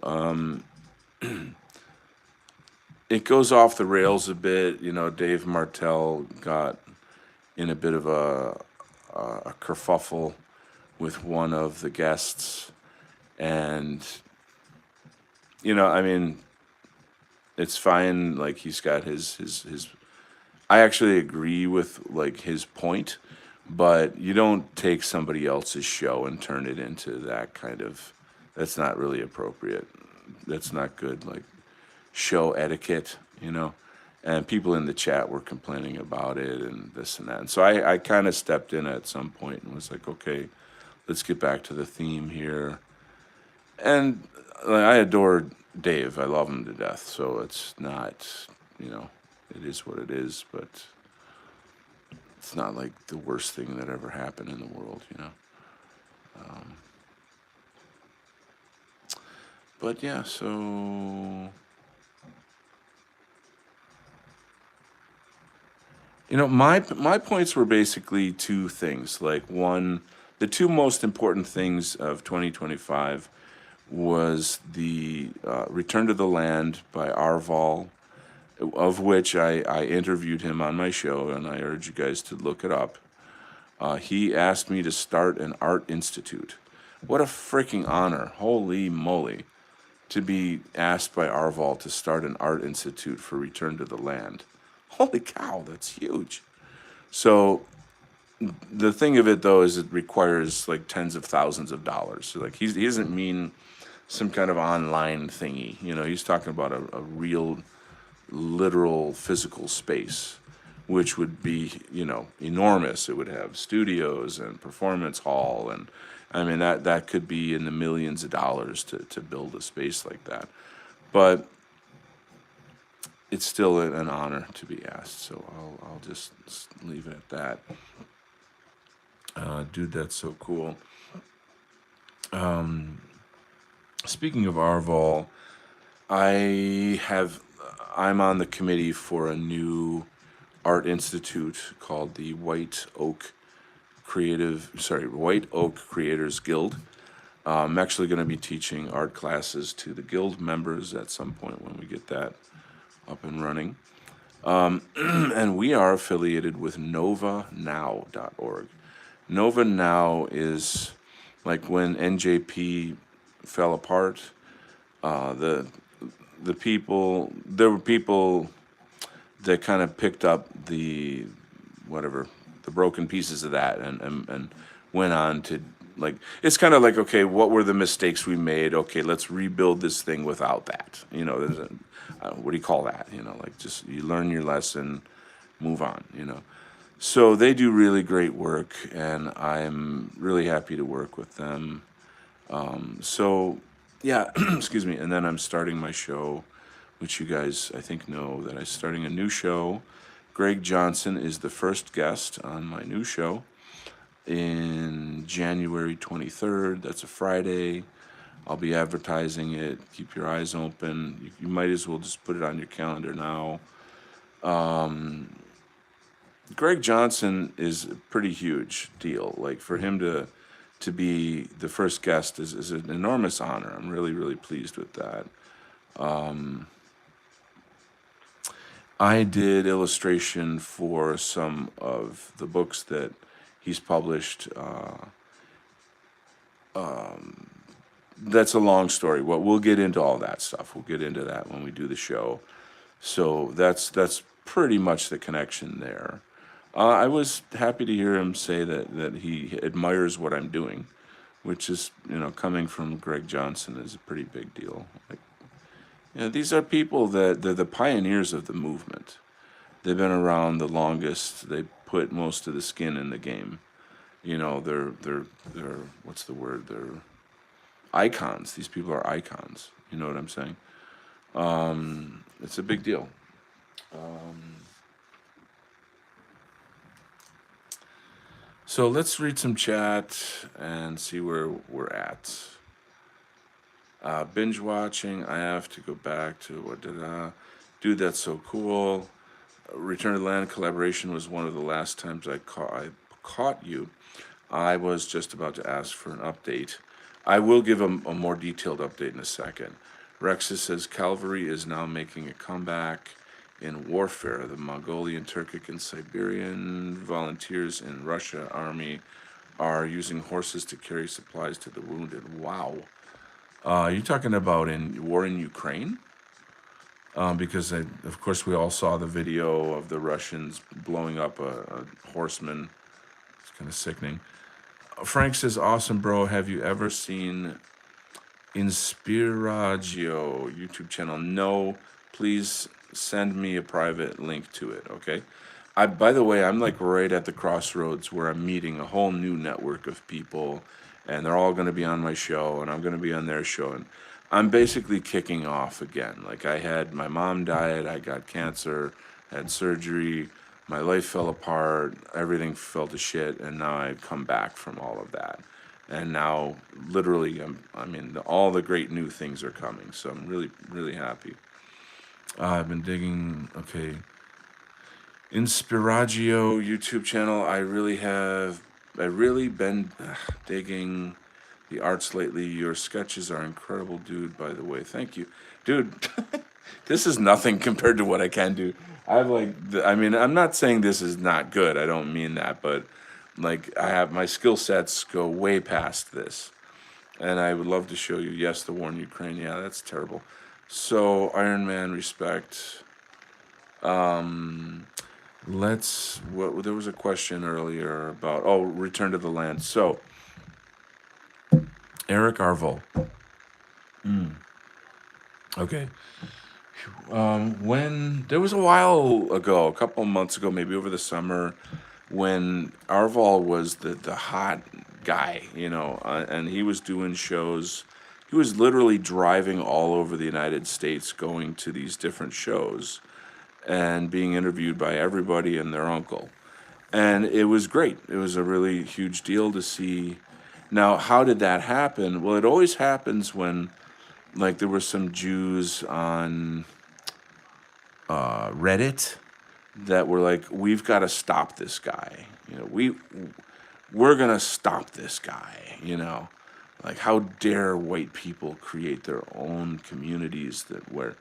It goes off the rails a bit. Dave Martell got in a bit of a kerfuffle with one of the guests, and it's fine. Like, he's got his. I actually agree with like his point, but you don't take somebody else's show and turn it into that kind of. That's not really appropriate. That's not good. Like, show etiquette, and people in the chat were complaining about it and this and that. And so I kind of stepped in at some point and was like, okay, let's get back to the theme here. And I adore Dave. I love him to death. So it's not, it is what it is, but it's not like the worst thing that ever happened in the world, But yeah, so... my points were basically two things. Like, one, the two most important things of 2025 was the Return to the Land by Arval, of which I interviewed him on my show, and I urge you guys to look it up. He asked me to start an art institute. What a freaking honor. Holy moly. To be asked by Arval to start an art institute for Return to the Land. Holy cow, that's huge. So the thing of it, though, is it requires like tens of thousands of dollars. So, like, he doesn't mean some kind of online thingy. He's talking about a real, literal, physical space, which would be, enormous. It would have studios and performance hall, and that could be in the millions of dollars to build a space like that. But it's still an honor to be asked, so I'll just leave it at that. Dude, that's so cool. Speaking of Arval, I'm on the committee for a new art institute called the White Oak Creators Guild. I'm actually going to be teaching art classes to the guild members at some point when we get that up and running. And we are affiliated with novanow.org. Nova Now is like when NJP fell apart. There were people that kind of picked up the broken pieces of that and went on to, like, it's kind of like, okay, what were the mistakes we made? Okay, let's rebuild this thing without that. There's what do you call that? Like, just you learn your lesson, move on. So they do really great work, and I'm really happy to work with them. So yeah, excuse me. And then I'm starting my show, which you guys I think know that I'm starting a new show Greg Johnson is the first guest on my new show in January 23rd. That's a Friday. I'll be advertising it. Keep your eyes open. You might as well just put it on your calendar now. Greg Johnson is a pretty huge deal. Like for him to be the first guest is an enormous honor. I'm really, really pleased with that. I did illustration for some of the books that he's published. That's a long story. Well, we'll get into all that stuff. We'll get into that when we do the show. So that's pretty much the connection there. I was happy to hear him say that he admires what I'm doing, which is, coming from Greg Johnson is a pretty big deal. Like, these are people that they're the pioneers of the movement. They've been around the longest. They put most of the skin in the game. They're what's the word? They're icons. These people are icons. You know what I'm saying? It's a big deal. So let's read some chat and see where we're at. Binge watching. I have to go back to what did dude, that's so cool. Return to the Land collaboration was one of the last times I caught you. I was just about to ask for an update. I will give a more detailed update in a second. Rexus says Calvary is now making a comeback in warfare. The Mongolian, Turkic, and Siberian volunteers in Russia army are using horses to carry supplies to the wounded. Wow. Are you talking about in war in Ukraine? Because, of course, we all saw the video of the Russians blowing up a horseman. It's kind of sickening. Frank says, awesome, bro. Have you ever seen Inspiragio YouTube channel? No, please send me a private link to it, okay? By the way, I'm like right at the crossroads where I'm meeting a whole new network of people, and they're all going to be on my show, and I'm going to be on their show, and I'm basically kicking off again. Like my mom died, I got cancer, had surgery, my life fell apart, everything fell to shit, and now I've come back from all of that. And now, literally, all the great new things are coming, so I'm really, really happy. I've been digging, okay. Inspiragio YouTube channel, I really been digging the arts lately. Your sketches are incredible, dude, by the way. Thank you. Dude, this is nothing compared to what I can do. I'm not saying this is not good. I don't mean that, but I have my skill sets go way past this. And I would love to show you, yes, the war in Ukraine. Yeah, that's terrible. So, Iron Man, respect. There was a question earlier about, Return to the Land. So, Eric Arvol. Okay. When there was a while ago, a couple months ago, maybe over the summer, when Arvol was the hot guy, and he was doing shows. He was literally driving all over the United States, going to these different shows and being interviewed by everybody and their uncle. And it was great. It was a really huge deal to see. Now, how did that happen? Well, it always happens when, there were some Jews on Reddit that were like, we've got to stop this guy. We're going to stop this guy, how dare white people create their own communities where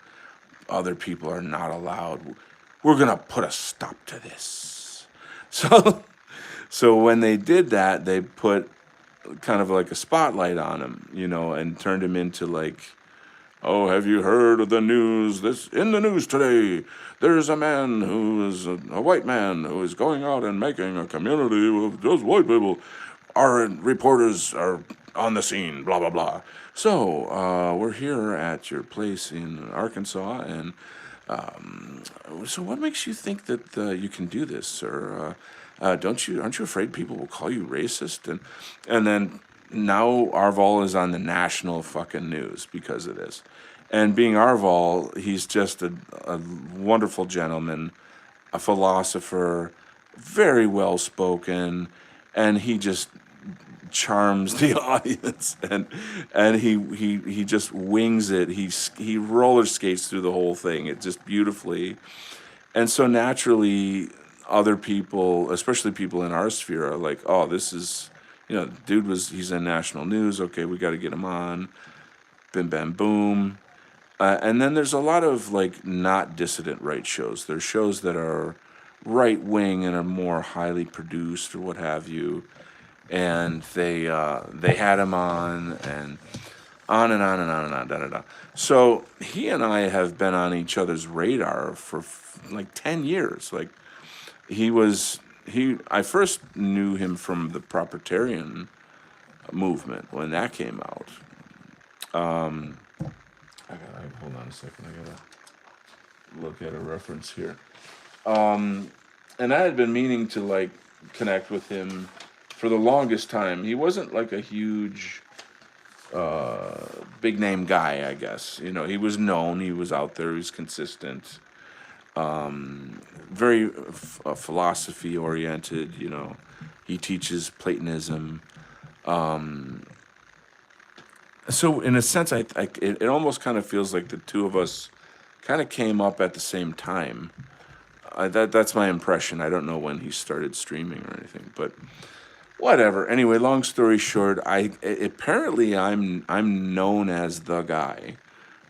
other people are not allowed. We're going to put a stop to this. So when they did that, they put kind of like a spotlight on him, and turned him into oh, have you heard of the news? In the news today, there's a man who is a white man who is going out and making a community with just white people. Our reporters are on the scene, blah, blah, blah. So we're here at your place in Arkansas, and so what makes you think that you can do this, sir? Aren't you afraid people will call you racist? And then now Arvol is on the national fucking news because of this. And being Arvol, he's just a wonderful gentleman. a philosopher, very well spoken, and he just charms the audience, and he just wings it. He roller skates through the whole thing. It just beautifully, and so naturally, other people, especially people in our sphere, are like, "Oh, this is, dude he's in national news. Okay, we got to get him on." Bim bam boom. And then there's a lot of like not dissident right shows. There's shows that are right wing and are more highly produced or what have you, and they had him on and on and on and on, da da da. So he and I have been on each other's radar for like 10 years. Like I first knew him from the Propertarian movement when that came out. Hold on a second. I gotta look at a reference here. And I had been meaning to like connect with him for the longest time. He wasn't like a huge, big name guy, I guess. He was known. He was out there. He was consistent. Very philosophy oriented. He teaches Platonism. So in a sense, it almost kind of feels like the two of us kind of came up at the same time. That's my impression. I don't know when he started streaming or anything, but whatever. Anyway, long story short, apparently I'm known as the guy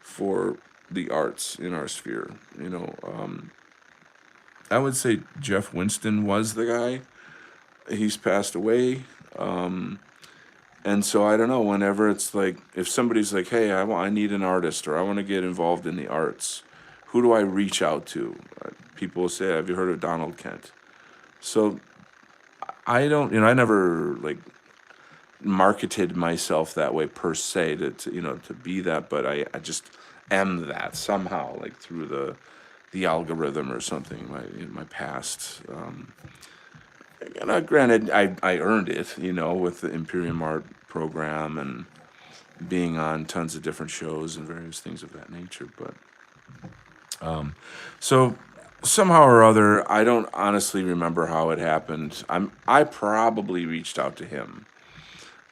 for the arts in our sphere. I would say Jeff Winston was the guy. He's passed away. And so I don't know, whenever it's like, if somebody's like, hey, I need an artist or I want to get involved in the arts, who do I reach out to? People will say, have you heard of Donald Kent? So I don't, I never like marketed myself that way per se to be that, but I just am that somehow, like through the algorithm or something in my past. Granted, I earned it, with the Imperium Art program and being on tons of different shows and various things of that nature. But so somehow or other, I don't honestly remember how it happened. I probably reached out to him.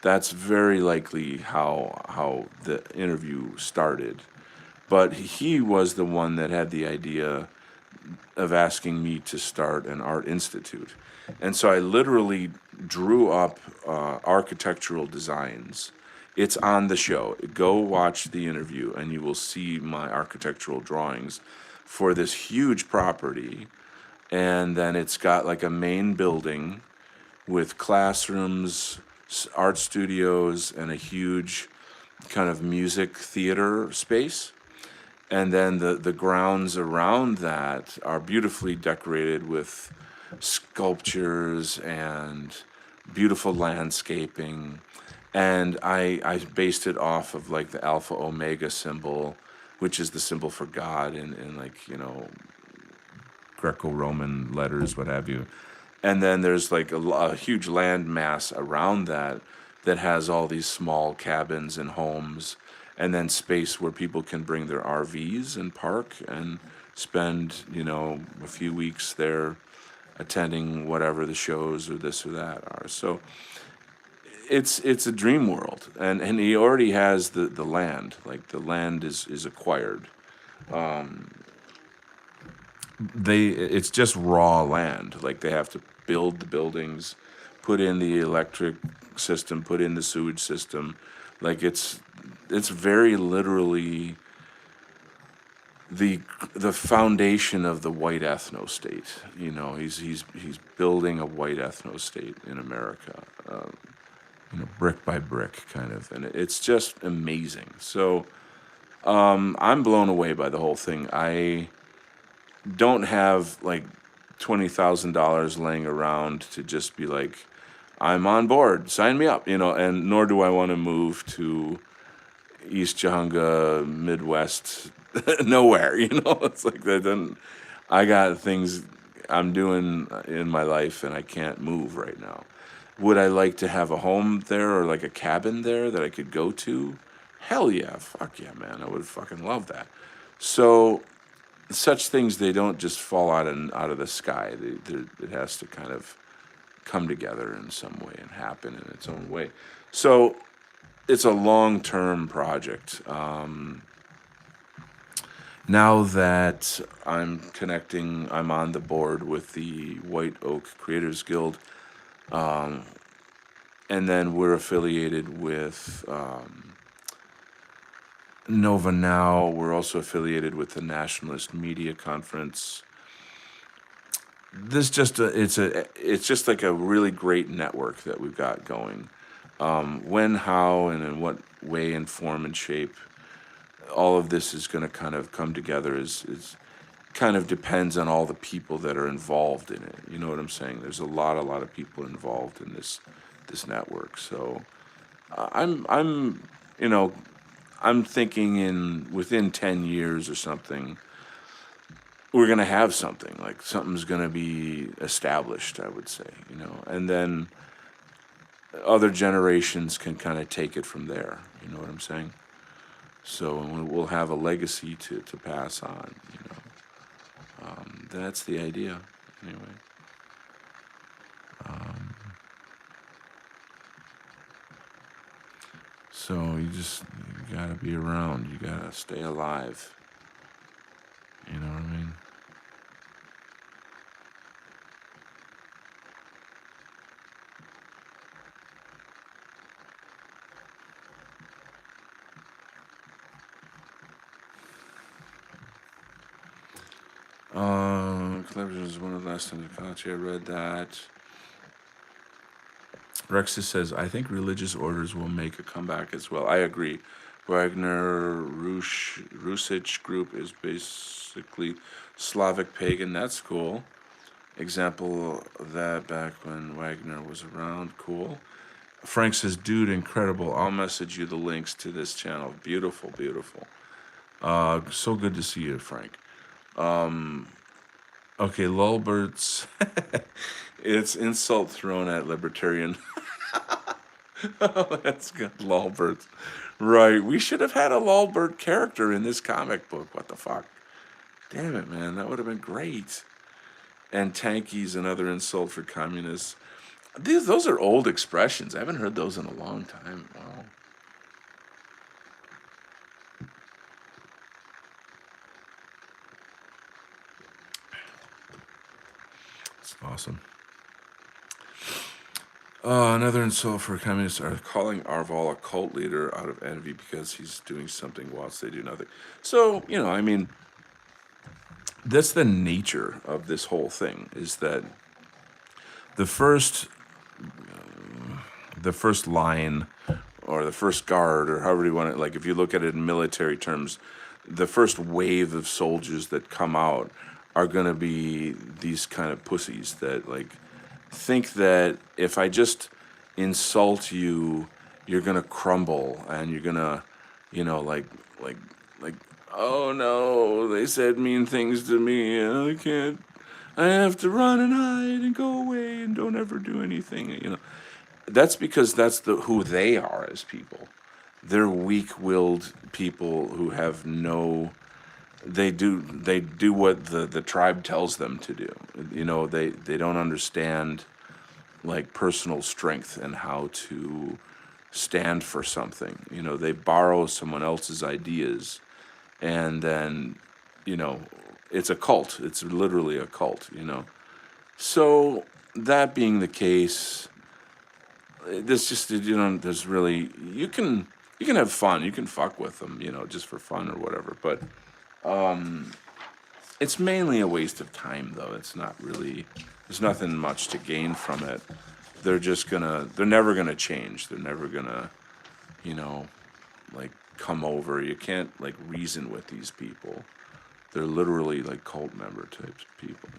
That's very likely how the interview started. But he was the one that had the idea of asking me to start an art institute. And so I literally drew up architectural designs. It's on the show. Go watch the interview and you will see my architectural drawings for this huge property. And then it's got like a main building with classrooms, art studios, and a huge kind of music theater space. And then the grounds around that are beautifully decorated with sculptures and beautiful landscaping. And I based it off of like the Alpha Omega symbol, which is the symbol for God in like, Greco-Roman letters, what have you. And then there's like a huge land mass around that has all these small cabins and homes, and then space where people can bring their RVs and park and spend, a few weeks there attending whatever the shows or this or that are. So it's a dream world, and he already has the land. Like the land is acquired. It's just raw land. Like they have to build the buildings, put in the electric system, put in the sewage system. Like it's very literally the foundation of the white ethno state. He's building a white ethno state in America, brick by brick, kind of, and it's just amazing. So I'm blown away by the whole thing. I don't have like $20,000 laying around to just be like, I'm on board, sign me up, and nor do I want to move to East Jahunga, Midwest, nowhere, it's like that. Then I got things I'm doing in my life and I can't move right now. Would I like to have a home there or like a cabin there that I could go to? Hell yeah, fuck yeah, man. I would fucking love that. So such things, they don't just fall out of the sky. It has to kind of come together in some way and happen in its own way. So it's a long-term project. Now that I'm on the board with the White Oak Creators Guild, and then we're affiliated with Nova Now. We're also affiliated with the Nationalist Media Conference. It's just like a really great network that we've got going. When, how, and in what way and form and shape all of this is going to kind of come together is kind of depends on all the people that are involved in it. You know what I'm saying? There's a lot of people involved in this network. So I'm you know I'm thinking within 10 years or something, we're going to have something, like something's going to be established, I would say, and then other generations can kind of take it from there. You know what I'm saying? So we'll have a legacy to pass on. That's the idea, anyway. So you gotta be around. You gotta stay alive. You know what I mean? Collaboration is one of the last times in college I read that. Rexus says, I think religious orders will make a comeback as well. I agree. Wagner Rusic group is basically Slavic pagan. That's cool. Example of that back when Wagner was around. Cool. Frank says, dude, incredible. I'll message you the links to this channel. Beautiful, beautiful. So good to see you, Frank. Okay, Lulberts. It's insult thrown at libertarian. Oh, that's good, Lulbert. Right, we should have had a Lulbert character in this comic book. What the fuck? Damn it, man, that would have been great. And tankies, another insult for communists. Those are old expressions. I haven't heard those in a long time. Wow. It's awesome. Another insult for communists are calling Arval a cult leader out of envy because he's doing something whilst they do nothing. So, I mean, that's the nature of this whole thing, is that the first line or the first guard, or however you want it, like if you look at it in military terms, the first wave of soldiers that come out are going to be these kind of pussies that like think that if I just insult you, you're going to crumble and you're going to, like, oh no, they said mean things to me and I have to run and hide and go away and don't ever do anything. That's because that's who they are as people. They're weak-willed people who have no. They do what the tribe tells them to do. They don't understand like personal strength and how to stand for something. They borrow someone else's ideas, and then it's a cult. It's literally a cult. So that being the case, this just there's really you can have fun. You can fuck with them, just for fun or whatever. But it's mainly a waste of time, though. It's not really. There's nothing much to gain from it. They're never gonna change. They're never gonna, like come over. You can't like reason with these people. They're literally like cult member types of people,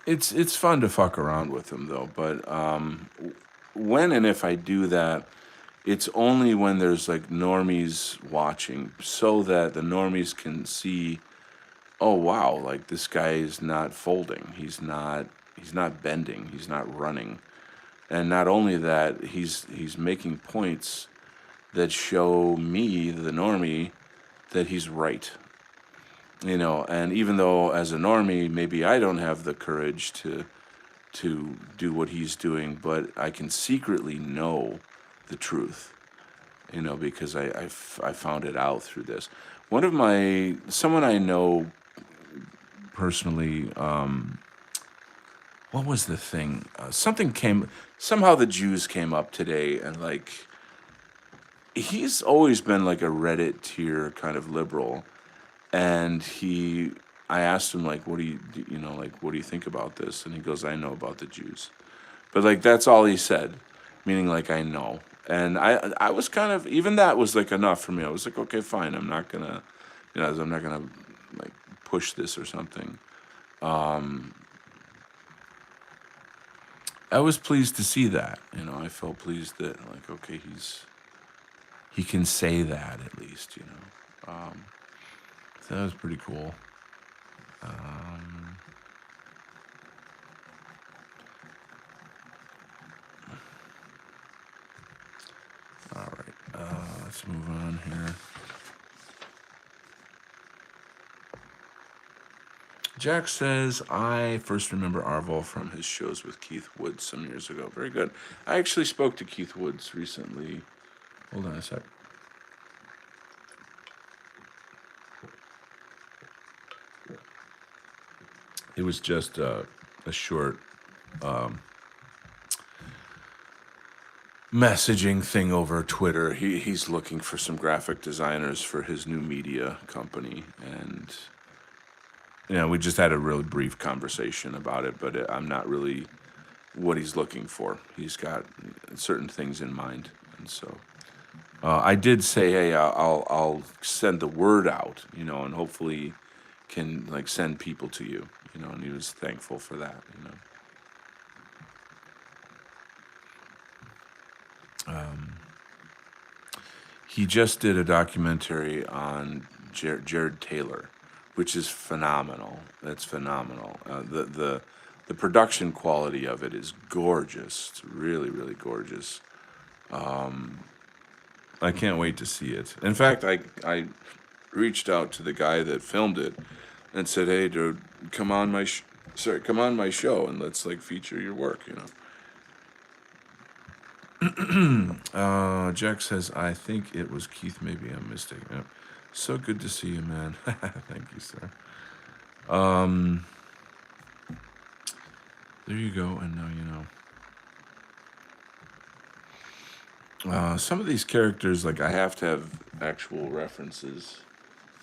It's fun to fuck around with them though, but when and if I do that, it's only when there's like normies watching, so that the normies can see, oh wow, like this guy is not folding. He's not bending. He's not running. And not only that, he's making points that show me, the normie, that he's right. And even though as a normie, maybe I don't have the courage to do what he's doing, but I can secretly know the truth, because I found it out through this. Someone I know personally, what was the thing? Somehow the Jews came up today, and like, he's always been like a Reddit tier kind of liberal. And I asked him, like, what do you think about this? And he goes, I know about the Jews. But like, that's all he said, meaning like, I know. And I was kind of, even that was like enough for me. I was like, okay, fine. I'm not gonna, like push this or something. I was pleased to see that. I felt pleased that, like, okay, he can say that at least. So that was pretty cool. All right, let's move on here. Jack says, I first remember Arvo from his shows with Keith Woods some years ago. Very good. I actually spoke to Keith Woods recently. Hold on a sec. It was just a short messaging thing over Twitter. He's looking for some graphic designers for his new media company, and we just had a really brief conversation about it. But I'm not really what he's looking for. He's got certain things in mind, and so I did say, hey, I'll send the word out, and hopefully can like send people to you, and he was thankful for that. He just did a documentary on Jared Taylor, which is phenomenal. That's phenomenal. The production quality of it is gorgeous. It's really, really gorgeous. I can't wait to see it. In fact, I reached out to the guy that filmed it and said, "Hey, dude, come on come on my show and let's like feature your work." Jack says, I think it was Keith. Maybe I'm mistaken. Yep. So good to see you, man. Thank you, sir. There you go, and now you know. Some of these characters, like, I have to have actual references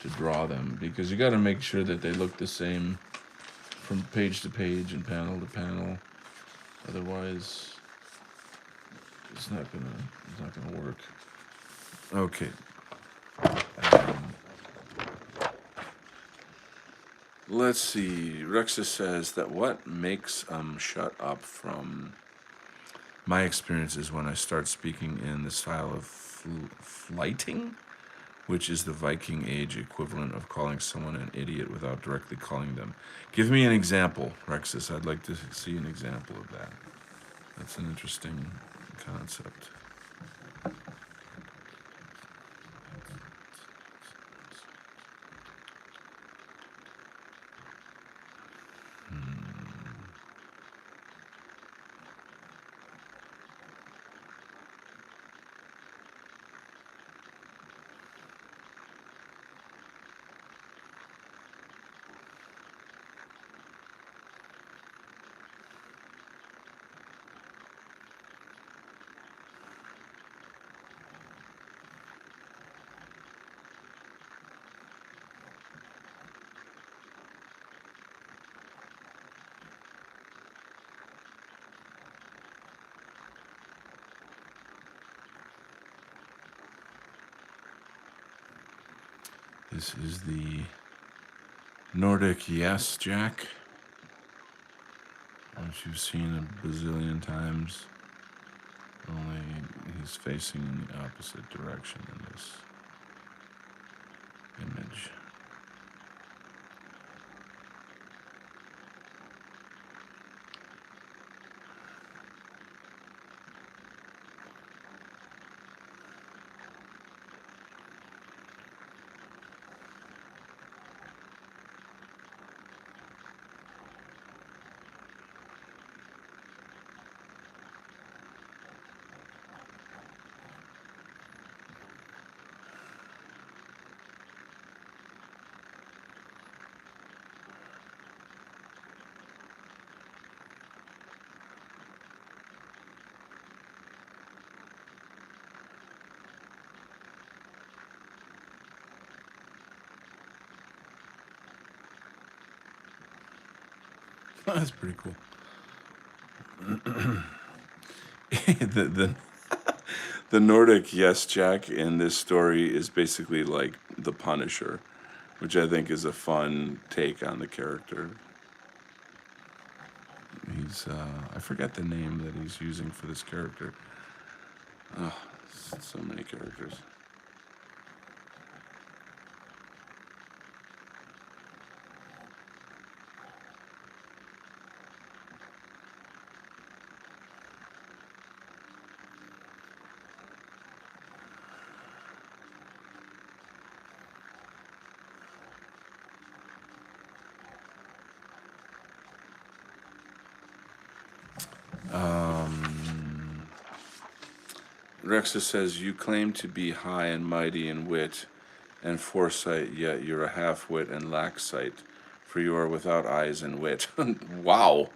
to draw them because you got to make sure that they look the same from page to page and panel to panel. Otherwise, it's not gonna work. Okay. Let's see. Rexa says that what makes shut up from my experiences when I start speaking in the style of flighting, which is the Viking Age equivalent of calling someone an idiot without directly calling them. Give me an example, Rexus. I'd like to see an example of that. That's an interesting concept. This is the Nordic Yes Jack, which you've seen a bazillion times. Only he's facing in the opposite direction in this image. That's pretty cool. the the Nordic yes Jack in this story is basically like the Punisher, which I think is a fun take on the character. He's I forget the name that he's using for this character. Oh, so many characters. Rexa says, "You claim to be high and mighty in wit and foresight, yet you're a half-wit and lack sight, for you are without eyes and wit." Wow,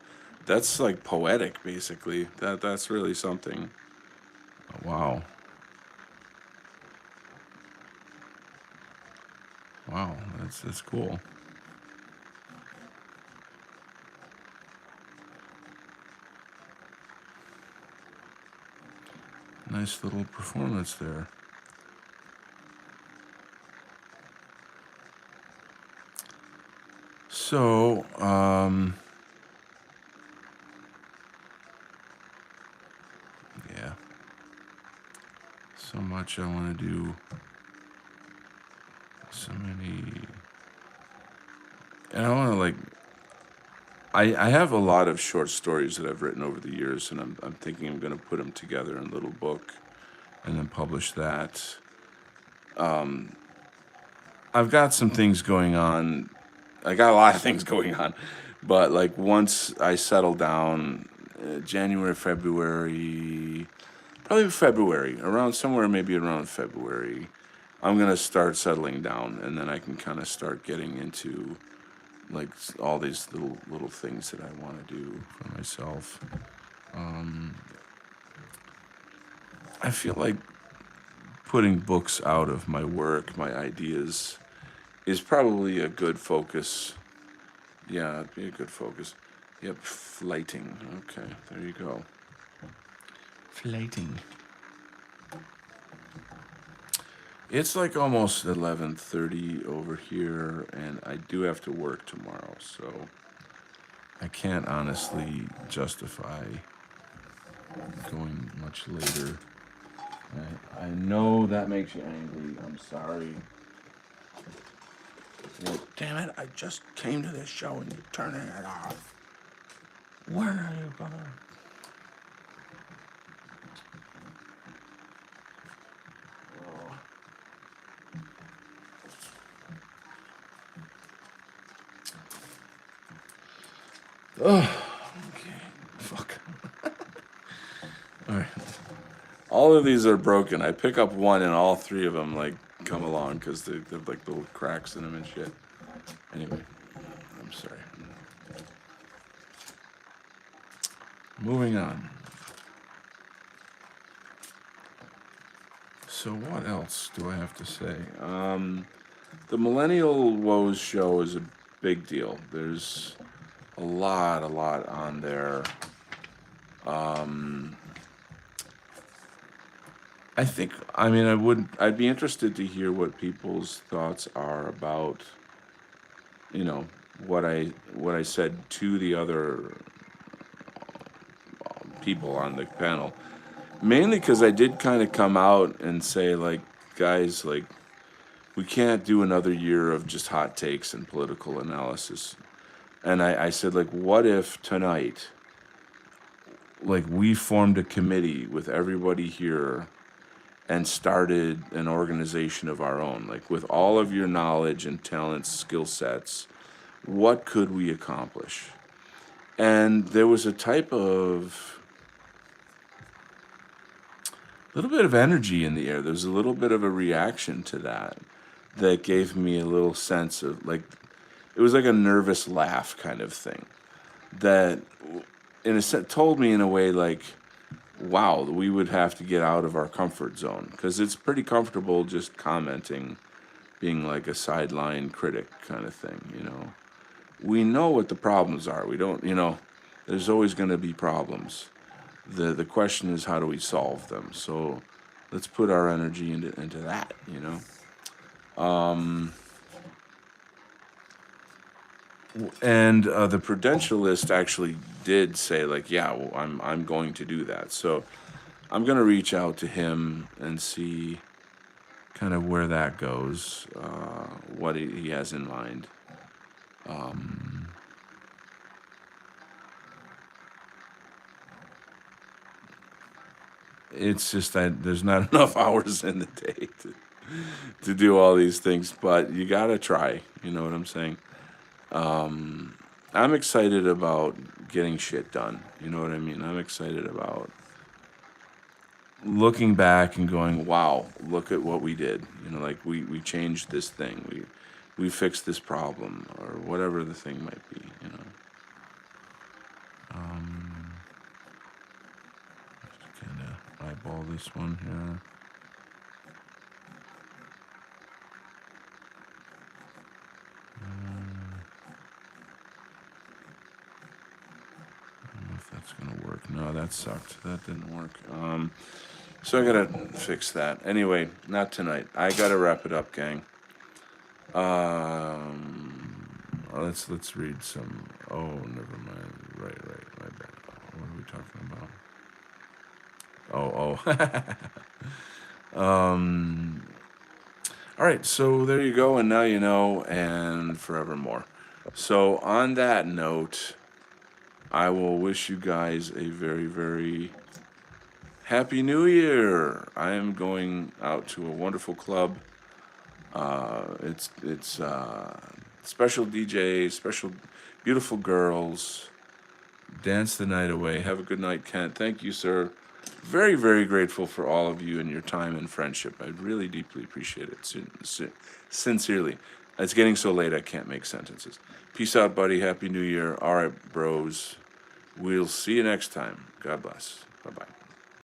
that's like poetic, basically. That's really something. Wow, wow, that's cool. Nice little performance there. So, yeah, so much I want to do. So many, and I want to like. I have a lot of short stories that I've written over the years, and I'm thinking I'm going to put them together in a little book, and then publish that. I've got some things going on. I got a lot of things going on, but like once I settle down, January, February, probably February, around somewhere maybe around February, I'm gonna start settling down, and then I can kind of start getting into like all these little things that I want to do for myself. I feel like putting books out of my work, my ideas, is probably a good focus. Yeah, it'd be a good focus. Yep, flighting. Okay, there you go. Flighting. It's like almost 11:30 over here, and I do have to work tomorrow, so I can't honestly justify going much later. I know that makes you angry. I'm sorry. Well, damn it, I just came to this show and you're turning it off. When are you gonna? Oh, okay. Fuck. All right. All of these are broken. I pick up one and all three of them like come along because they have like little cracks in them and shit. Anyway, I'm sorry. Moving on. So what else do I have to say? The Millennial Woes show is a big deal. There's a lot on there. I think, I mean, I'd be interested to hear what people's thoughts are about, you know, what I said to the other people on the panel. Mainly because I did kind of come out and say, like, guys, like, we can't do another year of just hot takes and political analysis. And I said, like, what if tonight, like, we formed a committee with everybody here and started an organization of our own, like with all of your knowledge and talents, skill sets, what could we accomplish? And there was a type of little bit of energy in the air. There was a little bit of a reaction to that that gave me a little sense of like, it was like a nervous laugh kind of thing that in a sense told me in a way like, wow, we would have to get out of our comfort zone because it's pretty comfortable just commenting, being like a sideline critic kind of thing, you know. we know what the problems are. We don't, there's always going to be problems. The question is, how do we solve them? So let's put our energy into that, And the prudentialist actually did say, like, yeah, well, I'm going to do that. So I'm going to reach out to him and see kind of where that goes, what he has in mind. It's just that there's not enough hours in the day to do all these things, but you got to try. You know what I'm saying? I'm excited about getting shit done. You know what I mean? I'm excited about looking back and going, wow, look at what we did. Like we changed this thing. We fixed this problem or whatever the thing might be. Kind of eyeball this one here. I don't know if that's gonna work. No, that sucked. That didn't work. So I gotta fix that. Anyway, not tonight. I gotta wrap it up, gang. Let's read some. Oh, never mind. Right. My bad. What are we talking about? All right. So there you go, and now you know, and forevermore. So on that note, I will wish you guys a very, very happy New Year. I am going out to a wonderful club. It's special DJ, special beautiful girls. Dance the night away. Have a good night, Kent. Thank you, sir. Very, very grateful for all of you and your time and friendship. I really deeply appreciate it. Sincerely. It's getting so late I can't make sentences. Peace out, buddy. Happy New Year. All right, bros. We'll see you next time. God bless. Bye bye.